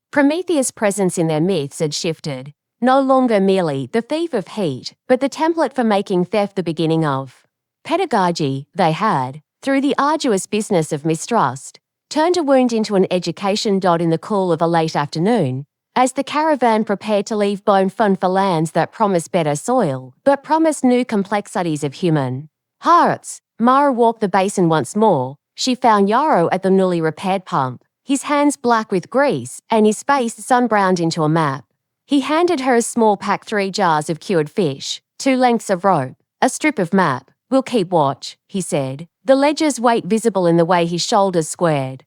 Prometheus' presence in their myths had shifted, no longer merely the thief of heat, but the template for making theft the beginning of pedagogy. They had, through the arduous business of mistrust, turned a wound into an education. In the cool of a late afternoon, as the Caravan prepared to leave Bone Fun for lands that promised better soil, but promised new complexities of human hearts, Mara walked the basin once more. She found Yarrow at the newly repaired pump, his hands black with grease and his face sun-browned into a map. He handed her a small pack, 3 jars of cured fish, 2 lengths of rope, a strip of map. We'll keep watch, he said, the ledger's weight visible in the way his shoulders squared.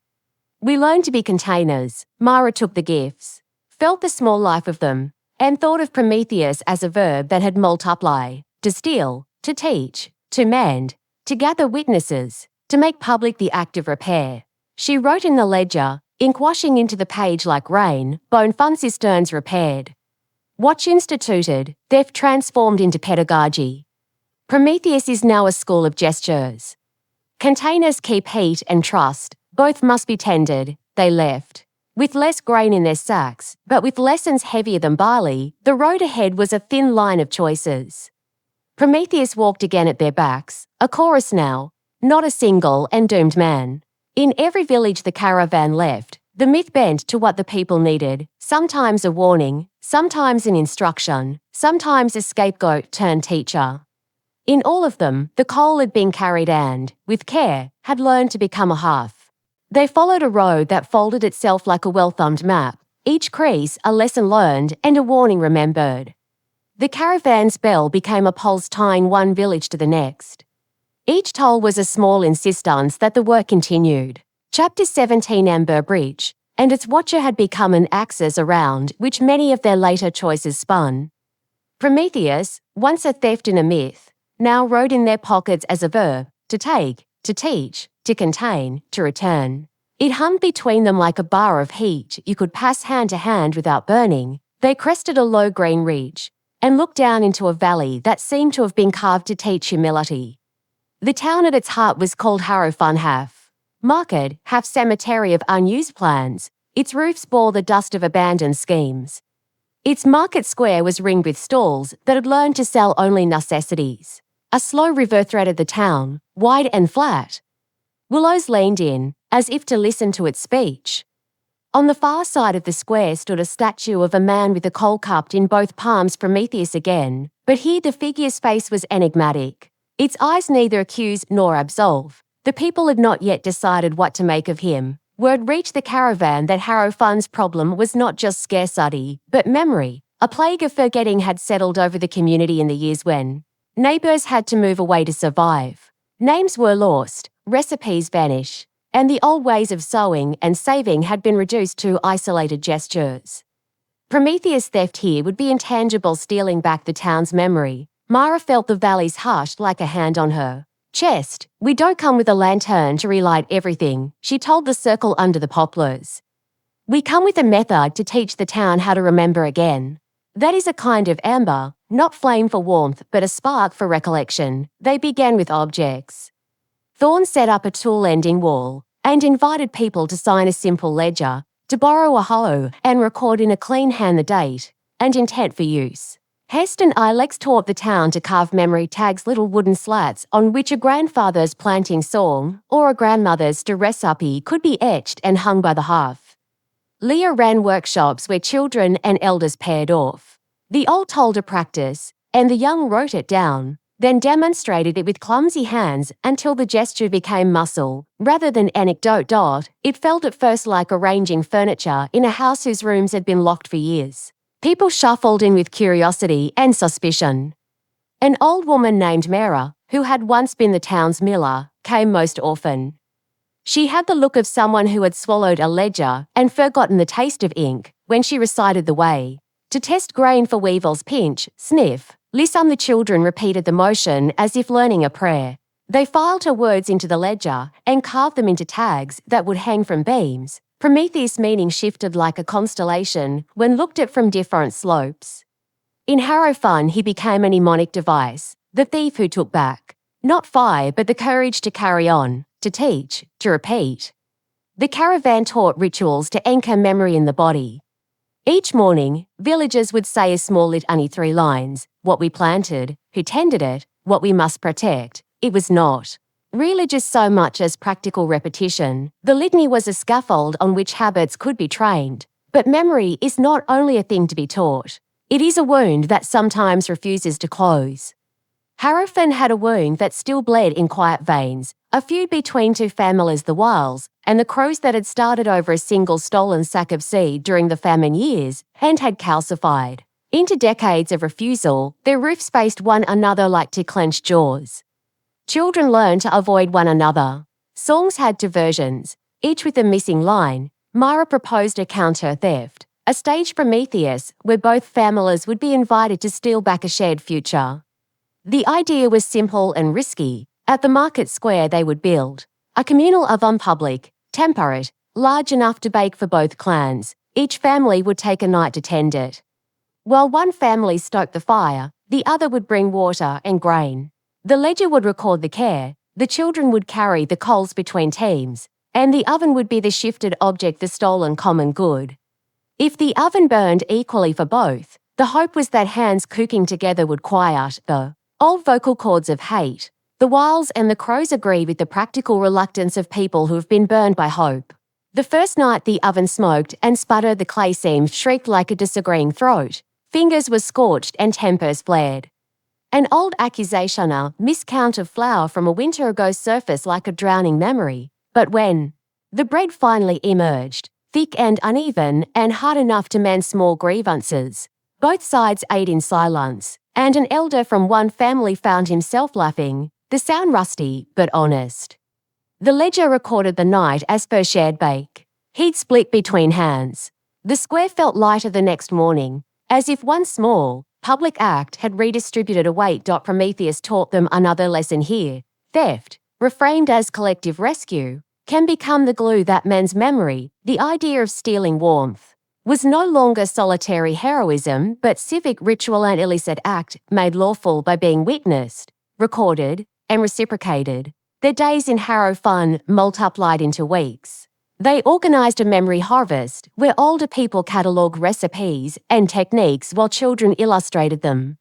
We learned to be containers. Mara took the gifts, felt the small life of them, and thought of Prometheus as a verb that had multiply, to steal, to teach, to mend, to gather witnesses, to make public the act of repair. She wrote in the ledger, ink washing into the page like rain, Bone Fun cisterns repaired. Watch instituted, theft transformed into pedagogy. Prometheus is now a school of gestures. Containers keep heat and trust. Both must be tended. They left. With less grain in their sacks, but with lessons heavier than barley, the road ahead was a thin line of choices. Prometheus walked again at their backs, a chorus now, not a single and doomed man. In every village the caravan left, the myth bent to what the people needed, sometimes a warning, sometimes an instruction, sometimes a scapegoat turned teacher. In all of them, the coal had been carried and, with care, had learned to become a hearth. They followed a road that folded itself like a well-thumbed map, each crease a lesson learned and a warning remembered. The caravan's bell became a pulse tying one village to the next. Each toll was a small insistence that the work continued. Chapter 17 Ember Bridge, and its watcher had become an axis around which many of their later choices spun. Prometheus, once a theft and a myth, now rode in their pockets as a verb, to take, to teach, to contain, to return. It hummed between them like a bar of heat you could pass hand to hand without burning. They crested a low green ridge and looked down into a valley that seemed to have been carved to teach humility. The town at its heart was called Caravan, half market, half cemetery of unused plans. Its roofs bore the dust of abandoned schemes. Its market square was ringed with stalls that had learned to sell only necessities. A slow river threaded the town, wide and flat. Willows leaned in, as if to listen to its speech. On the far side of the square stood a statue of a man with a coal cupped in both palms. Prometheus again, but here the figure's face was enigmatic. Its eyes neither accuse nor absolve. The people had not yet decided what to make of him. Word reached the caravan that Harrowfun's problem was not just scarcity, but memory. A plague of forgetting had settled over the community in the years when neighbours had to move away to survive. Names were lost, recipes vanished, and the old ways of sowing and saving had been reduced to isolated gestures. Prometheus' theft here would be intangible, stealing back the town's memory. Mara felt the valleys hushed like a hand on her chest. "We don't come with a lantern to relight everything," she told the circle under the poplars. "We come with a method to teach the town how to remember again. That is a kind of amber, not flame for warmth but a spark for recollection." They began with objects. Thorn set up a tool-ending wall and invited people to sign a simple ledger, to borrow a hoe and record in a clean hand the date and intent for use. Hest and Ilex taught the town to carve memory tags, little wooden slats on which a grandfather's planting song or a grandmother's recipe could be etched and hung by the hearth. Leah ran workshops where children and elders paired off. The old told a practice, and the young wrote it down, then demonstrated it with clumsy hands until the gesture became muscle, rather than anecdote. It felt at first like arranging furniture in a house whose rooms had been locked for years. People shuffled in with curiosity and suspicion. An old woman named Mara, who had once been the town's miller, came most often. She had the look of someone who had swallowed a ledger and forgotten the taste of ink when she recited the way. To test grain for weevils, pinch, sniff, listen. The children repeated the motion as if learning a prayer. They filed her words into the ledger and carved them into tags that would hang from beams. Prometheus' meaning shifted like a constellation when looked at from different slopes. In Harrowfun he became a mnemonic device, the thief who took back. Not fire but the courage to carry on, to teach, to repeat. The caravan taught rituals to anchor memory in the body. Each morning, villagers would say a small litany, 3 lines: what we planted, who tended it, what we must protect. It was not religious so much as practical repetition. The litany was a scaffold on which habits could be trained. But memory is not only a thing to be taught. It is a wound that sometimes refuses to close. Harrowfun had a wound that still bled in quiet veins, a feud between 2 families, the Wiles and the Crows, that had started over a single stolen sack of seed during the famine years and had calcified into decades of refusal. Their roofs faced one another like 2 clenched jaws. Children learned to avoid one another. Songs had diversions, each with a missing line. Myra proposed a counter theft, a staged Prometheus where both families would be invited to steal back a shared future. The idea was simple and risky. At the market square they would build a communal oven, public, temperate, large enough to bake for both clans. Each family would take a night to tend it. While one family stoked the fire, the other would bring water and grain. The ledger would record the care, The children would carry the coals between teams, and the oven would be the shifted object, the stolen common good. If the oven burned equally for both, the hope was that hands cooking together would quiet the old vocal cords of hate. The Wiles and the Crows agree with the practical reluctance of people who have been burned by hope. The first night the oven smoked and sputtered, the clay seams shrieked like a disagreeing throat. Fingers were scorched and tempers flared. An old accusation, a miscount of flour from a winter ago, surfaced like a drowning memory. But when the bread finally emerged, thick and uneven and hard enough to mend small grievances, both sides ate in silence, and an elder from one family found himself laughing, the sound rusty but honest. The ledger recorded the night as per shared bake. He'd split between hands. The square felt lighter the next morning, as if one small, public act had redistributed a weight. Prometheus taught them another lesson here. Theft, reframed as collective rescue, can become the glue that mends memory. The idea of stealing warmth was no longer solitary heroism, but civic ritual, an illicit act made lawful by being witnessed, recorded, and reciprocated. Their days in Harrow Fun multiplied into weeks. They organised a memory harvest where older people catalogued recipes and techniques while children illustrated them.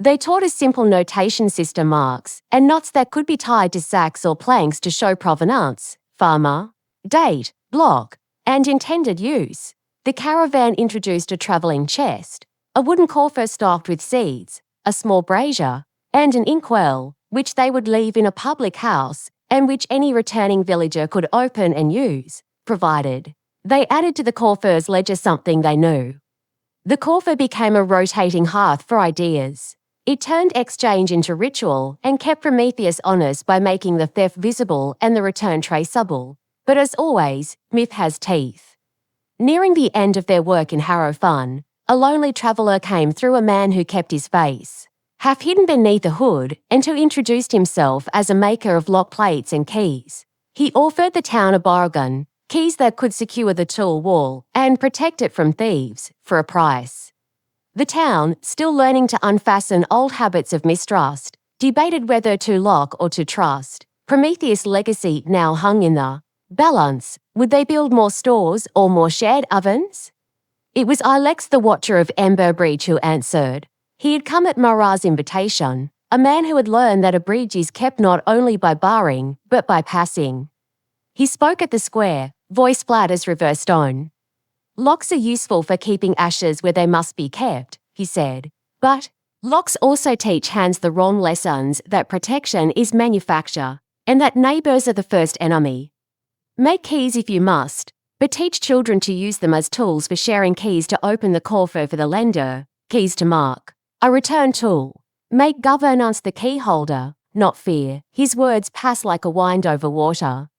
They taught a simple notation system, marks and knots that could be tied to sacks or planks to show provenance, farmer, date, block, and intended use. The Caravan introduced a travelling chest, a wooden coffer stocked with seeds, a small brazier, and an inkwell, which they would leave in a public house and which any returning villager could open and use, provided they added to the coffer's ledger something they knew. The coffer became a rotating hearth for ideas. It turned exchange into ritual and kept Prometheus honest by making the theft visible and the return traceable. But as always, myth has teeth. Nearing the end of their work in Harrow Fun, a lonely traveller came through, a man who kept his face half hidden beneath a hood, and who introduced himself as a maker of lock plates and keys. He offered the town a bargain, keys that could secure the tall wall and protect it from thieves, for a price. The town, still learning to unfasten old habits of mistrust, debated whether to lock or to trust. Prometheus' legacy now hung in the balance. Would they build more stores or more shared ovens? It was Ilex, the watcher of Ember Bridge, who answered. He had come at Marat's invitation, a man who had learned that a bridge is kept not only by barring, but by passing. He spoke at the square, voice flat as reversed stone. Locks are useful for keeping ashes where they must be kept, he said. But locks also teach hands the wrong lessons, that protection is manufacture, and that neighbours are the first enemy. Make keys if you must, but teach children to use them as tools for sharing, keys to open the coffer for the lender, keys to mark. A return tool. Make governance the key holder, not fear. His words pass like a wind over water.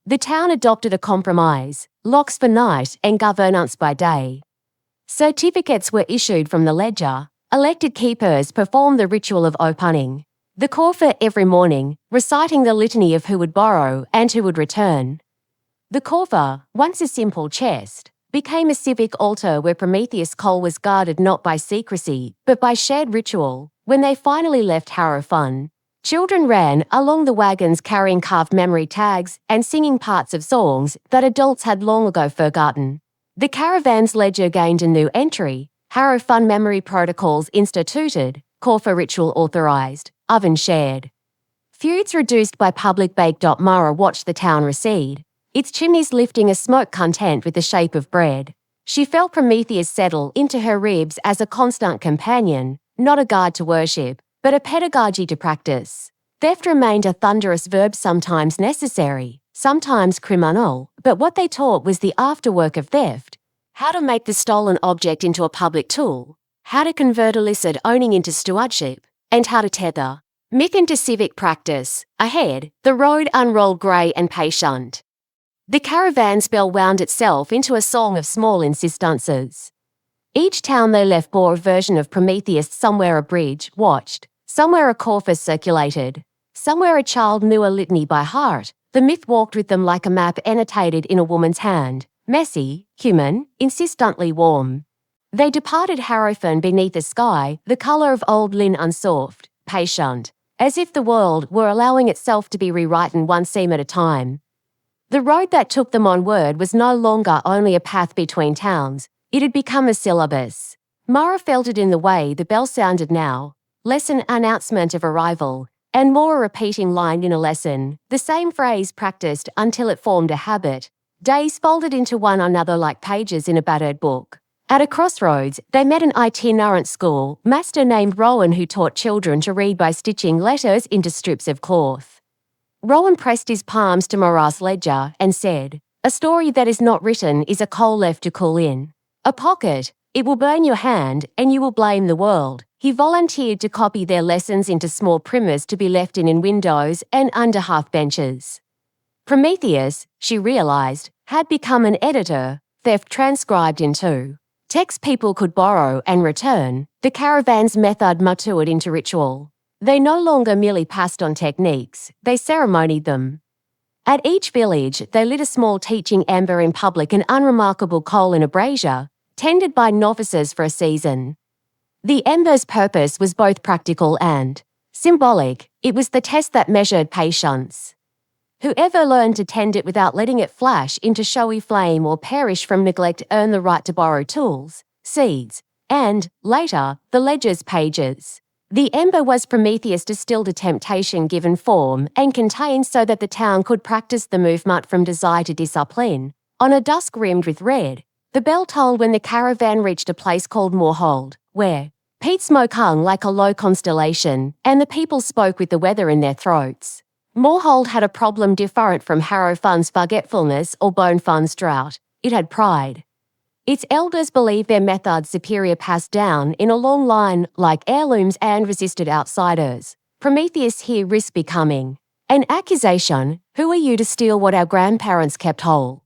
The town adopted a compromise, locks for night and governance by day. Certificates were issued from the ledger. Elected keepers performed the ritual of opening the coffer every morning, reciting the litany of who would borrow and who would return. The coffer, once a simple chest, became a civic altar where Prometheus' coal was guarded not by secrecy, but by shared ritual. When they finally left Harrow Fun, children ran along the wagons carrying carved memory tags and singing parts of songs that adults had long ago forgotten. The Caravan's ledger gained a new entry, Harrow Fun memory protocols instituted, coffer ritual authorised, oven shared. Feuds reduced by public bake. Mara watched the town recede, its chimneys lifting a smoke content with the shape of bread. She felt Prometheus settle into her ribs as a constant companion, not a guide to worship, but a pedagogy to practice. Theft remained a thunderous verb, sometimes necessary, sometimes criminal, but what they taught was the afterwork of theft. How to make the stolen object into a public tool, how to convert illicit owning into stewardship, and how to tether myth into civic practice. Ahead, the road unrolled grey and patient. The Caravan spell wound itself into a song of small insistences. Each town they left bore a version of Prometheus. Somewhere a bridge watched, somewhere a coffer circulated, somewhere a child knew a litany by heart. The myth walked with them like a map annotated in a woman's hand, messy, human, insistently warm. They departed Harrow Fun beneath a sky, the colour of old lin, unsoft, patient, as if the world were allowing itself to be rewritten one seam at a time. The road that took them onward was no longer only a path between towns, it had become a syllabus. Mara felt it in the way the bell sounded now, less an announcement of arrival, and more a repeating line in a lesson, the same phrase practiced until it formed a habit, days folded into one another like pages in a battered book. At a crossroads, they met an itinerant school master named Rowan who taught children to read by stitching letters into strips of cloth. Rowan pressed his palms to Mara's ledger and said, "A story that is not written is a coal left to cool in. A pocket, it will burn your hand and you will blame the world." He volunteered to copy their lessons into small primers to be left in windows and under half benches. Prometheus, she realised, had become an editor, theft transcribed into text people could borrow and return, the Caravan's method matured into ritual. They no longer merely passed on techniques, they ceremonied them. At each village, they lit a small teaching ember in public, an unremarkable coal in a brazier, tended by novices for a season. The ember's purpose was both practical and symbolic. It was the test that measured patience. Whoever learned to tend it without letting it flash into showy flame or perish from neglect earned the right to borrow tools, seeds, and, later, the ledger's pages. The ember was Prometheus distilled to temptation given form and contained so that the town could practice the movement from desire to discipline. On a dusk rimmed with red, the bell tolled when the caravan reached a place called Moorhold, where peat smoke hung like a low constellation, and the people spoke with the weather in their throats. Moorhold had a problem different from Harrow Fun's forgetfulness or Bone Fun's drought. It had pride. Its elders believed their methods superior passed down in a long line like heirlooms and resisted outsiders. Prometheus here risked becoming an accusation. Who are you to steal what our grandparents kept whole?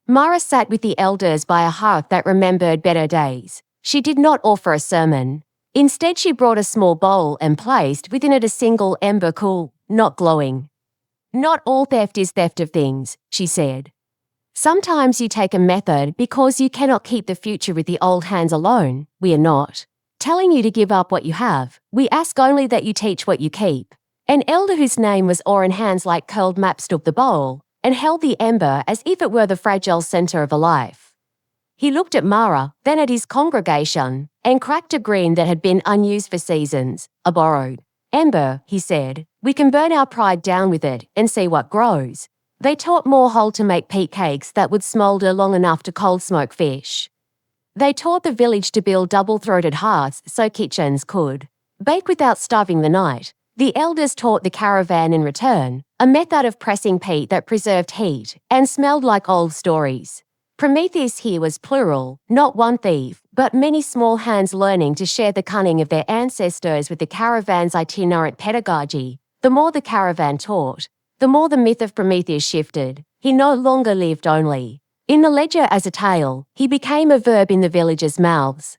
Mara sat with the elders by a hearth that remembered better days. She did not offer a sermon. Instead, she brought a small bowl and placed within it a single ember, cool, not glowing. "Not all theft is theft of things," she said. "Sometimes you take a method because you cannot keep the future with the old hands alone. We are not telling you to give up what you have. We ask only that you teach what you keep." An elder whose name was Oren hands like curled maps took the bowl and held the ember as if it were the fragile centre of a life. He looked at Mara, then at his congregation, and cracked a grin that had been unused for seasons. "A borrowed ember," he said. "We can burn our pride down with it and see what grows." They taught Moorhold to make peat cakes that would smoulder long enough to cold smoke fish. They taught the village to build double-throated hearths so kitchens could bake without starving the night. The elders taught the caravan in return, a method of pressing peat that preserved heat and smelled like old stories. Prometheus here was plural, not one thief, but many small hands learning to share the cunning of their ancestors with the caravan's itinerant pedagogy. The more the caravan taught, the more the myth of Prometheus shifted. He no longer lived only in the ledger as a tale, he became a verb in the villagers' mouths.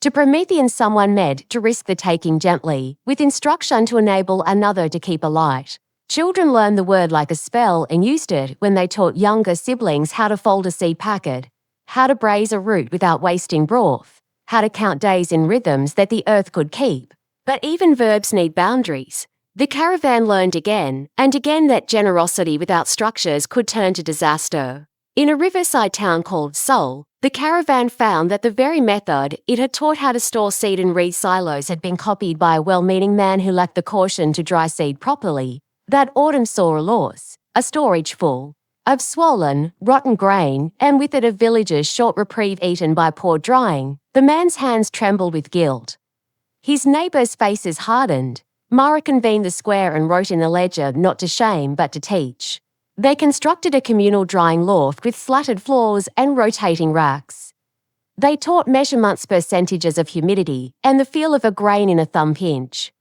To Promethean, someone meant to risk the taking gently, with instruction to enable another to keep alight. Children learned the word like a spell and used it when they taught younger siblings how to fold a seed packet, how to braise a root without wasting broth, how to count days in rhythms that the earth could keep. But even verbs need boundaries. The caravan learned again and again that generosity without structures could turn to disaster. In a riverside town called Seoul, the caravan found that the very method it had taught how to store seed in reed silos had been copied by a well-meaning man who lacked the caution to dry seed properly. That autumn saw a loss, a storage full of swollen, rotten grain, and with it a villager's short reprieve eaten by poor drying. The man's hands trembled with guilt. His neighbours' faces hardened. Mara convened the square and wrote in the ledger not to shame but to teach. They constructed a communal drying loft with slatted floors and rotating racks. They taught measurements, percentages of humidity, and the feel of a grain in a thumb pinch.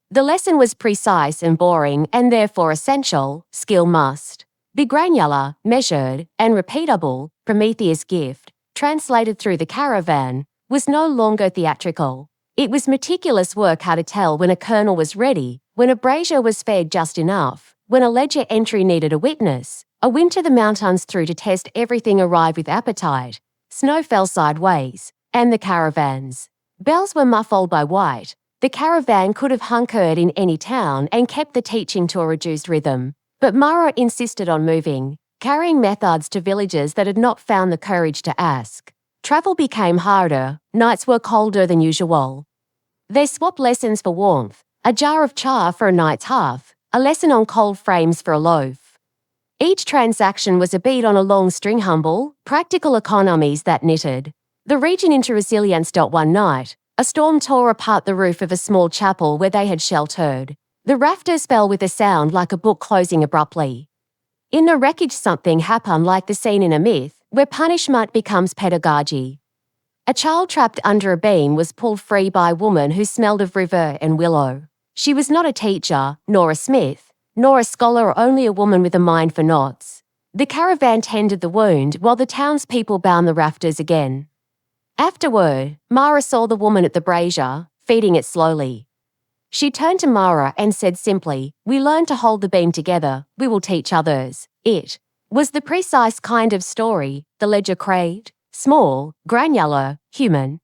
The lesson was precise and boring and therefore essential. Skill must be granular, measured, and repeatable. Prometheus' gift, translated through the caravan, was no longer theatrical. It was meticulous work how to tell when a kernel was ready, when a brazier was fed just enough, when a ledger entry needed a witness. A wind to the mountains through to test everything arrived with appetite. Snow fell sideways, and the caravan's bells were muffled by white. The caravan could have hunkered in any town and kept the teaching to a reduced rhythm, but Mara insisted on moving, carrying methods to villages that had not found the courage to ask. Travel became harder, nights were colder than usual. They swapped lessons for warmth, a jar of char for a night's hearth, a lesson on cold frames for a loaf. Each transaction was a bead on a long string, humble, practical economies that knitted the region into resilience. One night, a storm tore apart the roof of a small chapel where they had sheltered. The rafters fell with a sound like a book closing abruptly. In the wreckage, something happened like the scene in a myth, where punishment becomes pedagogy. A child trapped under a beam was pulled free by a woman who smelled of river and willow. She was not a teacher, nor a smith, nor a scholar, only a woman with a mind for knots. The caravan tended the wound while the townspeople bound the rafters again. Afterward, Mara saw the woman at the brazier, feeding it slowly. She turned to Mara and said simply, "We learn to hold the beam together, we will teach others." It was the precise kind of story the ledger craved: small, granular, human.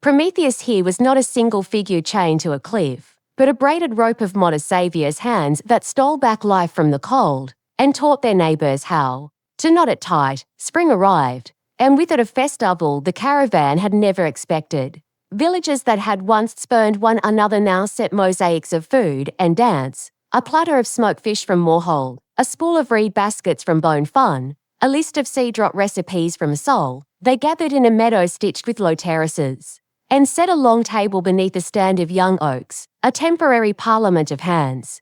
Prometheus here was not a single figure chained to a cliff, but a braided rope of modest saviors' hands that stole back life from the cold and taught their neighbours how to knot it tight. Spring arrived, and with it a festival the caravan had never expected. Villages that had once spurned one another now set mosaics of food and dance: a platter of smoked fish from Moorhold, a spool of reed baskets from Bone Fun, a list of sea drop recipes from Sol. They gathered in a meadow stitched with low terraces, and set a long table beneath a stand of young oaks, a temporary parliament of hands.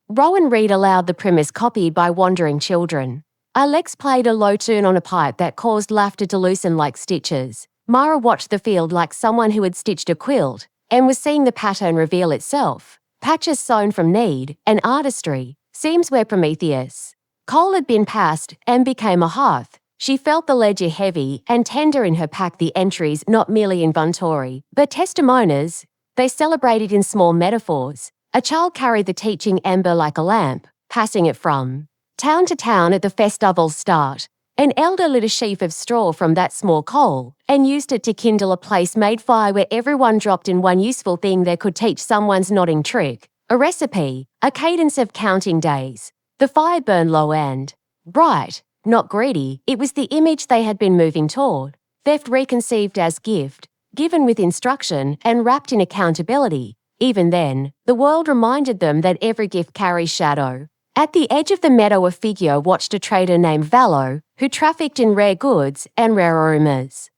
Rowan Reed allowed the premise copied by wandering children. Alex played a low tune on a pipe that caused laughter to loosen like stitches. Mara watched the field like someone who had stitched a quilt, and was seeing the pattern reveal itself. Patches sewn from need and artistry, seams where Prometheus coal had been passed and became a hearth. She felt the ledger heavy and tender in her pack, the entries not merely inventory, but testimonies. They celebrated in small metaphors. A child carried the teaching ember like a lamp, passing it from town to town at the festival's start. An elder lit a sheaf of straw from that small coal and used it to kindle a place-made fire where everyone dropped in one useful thing that could teach someone's knotting trick, a recipe, a cadence of counting days. The fire burned low and bright, not greedy. It was the image they had been moving toward. Theft reconceived as gift, given with instruction and wrapped in accountability. Even then, the world reminded them that every gift carries shadow. At the edge of the meadow, a figure watched a trader named Vallo, who trafficked in rare goods and rare aromas.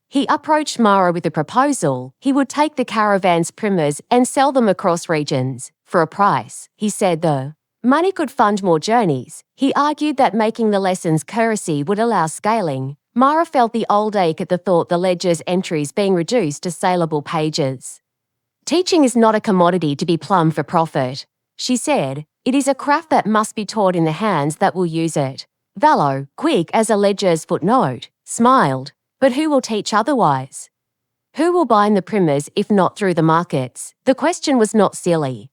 He approached Mara with a proposal. He would take the caravan's primers and sell them across regions. For a price, he said, the money could fund more journeys. He argued that making the lessons courtesy would allow scaling. Mara felt the old ache at the thought the ledger's entries being reduced to saleable pages. Teaching is not a commodity to be plumbed for profit, she said. It is a craft that must be taught in the hands that will use it. Vallo, quick as a ledger's footnote, smiled. But who will teach otherwise? Who will bind the primers if not through the markets? The question was not silly.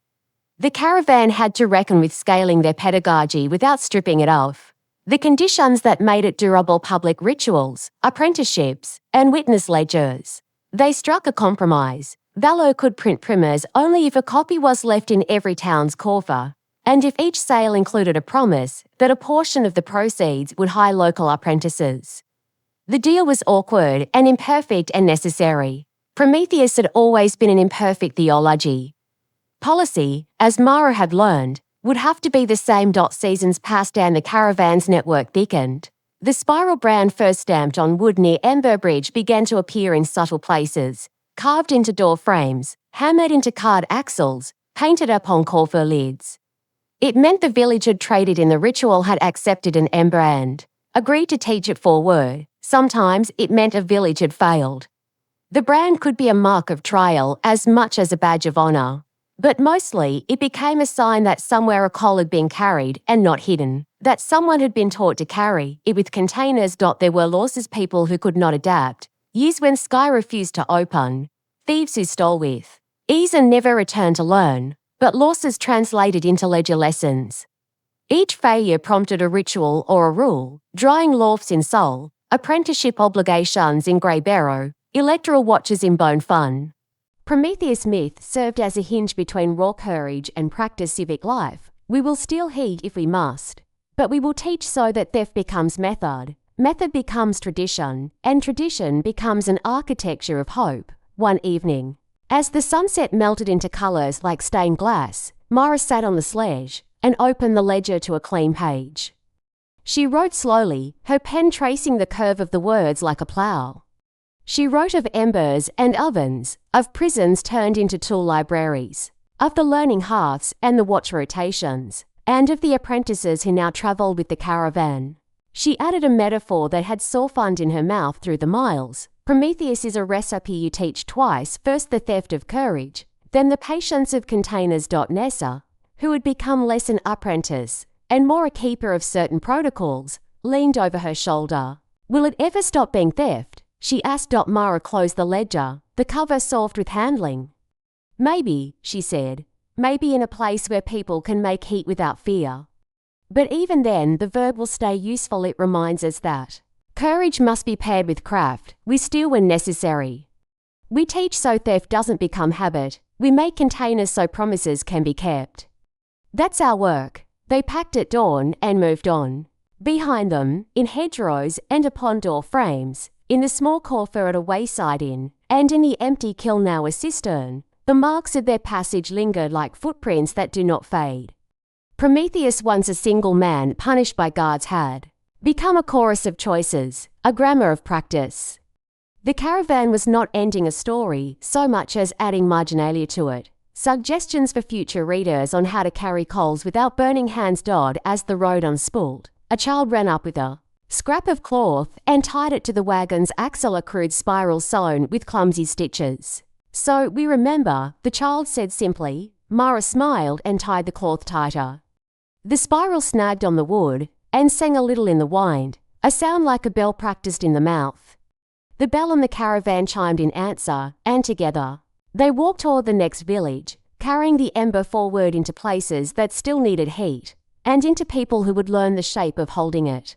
The caravan had to reckon with scaling their pedagogy without stripping it off. The conditions that made it durable: public rituals, apprenticeships, and witness ledgers. They struck a compromise. Vallo could print primers only if a copy was left in every town's coffer, and if each sale included a promise that a portion of the proceeds would hire local apprentices. The deal was awkward and imperfect and necessary. Prometheus had always been an imperfect theology. Policy, as Mara had learned, would have to be the same. Seasons passed and the caravan's network thickened. The spiral brand first stamped on wood near Ember Bridge began to appear in subtle places, carved into door frames, hammered into card axles, painted upon coffer lids. It meant the village had traded in the ritual, had accepted an ember and agreed to teach it forward. Sometimes it meant a village had failed. The brand could be a mark of trial as much as a badge of honour. But mostly, it became a sign that somewhere a coal had been carried and not hidden, that someone had been taught to carry it with containers. There were losses, people who could not adapt, years when sky refused to open, thieves who stole with ease and never returned to learn, but losses translated into ledger lessons. Each failure prompted a ritual or a rule: drying loaves in Sol, apprenticeship obligations in Grey Barrow, electoral watches in Bone Fun. Prometheus myth served as a hinge between raw courage and practiced civic life. We will steal heat if we must, but we will teach so that theft becomes method. Method becomes tradition, and tradition becomes an architecture of hope. One evening, as the sunset melted into colors like stained glass, Mara sat on the sledge and opened the ledger to a clean page. She wrote slowly, her pen tracing the curve of the words like a plough. She wrote of embers and ovens, of prisons turned into tool libraries, of the learning hearths and the watch rotations, and of the apprentices who now travelled with the caravan. She added a metaphor that had sore fun in her mouth through the miles. Prometheus is a recipe you teach twice, first the theft of courage, then the patience of containers. Nessa, who had become less an apprentice and more a keeper of certain protocols, leaned over her shoulder. Will it ever stop being theft? She asked. Mara closed the ledger, the cover soft with handling. Maybe, she said, maybe in a place where people can make heat without fear. But even then, the verb will stay useful. It reminds us that courage must be paired with craft. We steal when necessary. We teach so theft doesn't become habit. We make containers so promises can be kept. That's our work. They packed at dawn and moved on. Behind them, in hedgerows and upon door frames, in the small coffer at a wayside inn, and in the empty kiln now a cistern, the marks of their passage lingered like footprints that do not fade. Prometheus, once a single man punished by guards, had become a chorus of choices, a grammar of practice. The caravan was not ending a story so much as adding marginalia to it, suggestions for future readers on how to carry coals without burning hands. As the road unspooled, a child ran up with a scrap of cloth and tied it to the wagon's axle, a crude spiral sewn with clumsy stitches. So we remember, the child said simply. Mara smiled and tied the cloth tighter. The spiral snagged on the wood and sang a little in the wind, a sound like a bell practiced in the mouth. The bell on the caravan chimed in answer, and together they walked toward the next village, carrying the ember forward into places that still needed heat, and into people who would learn the shape of holding it.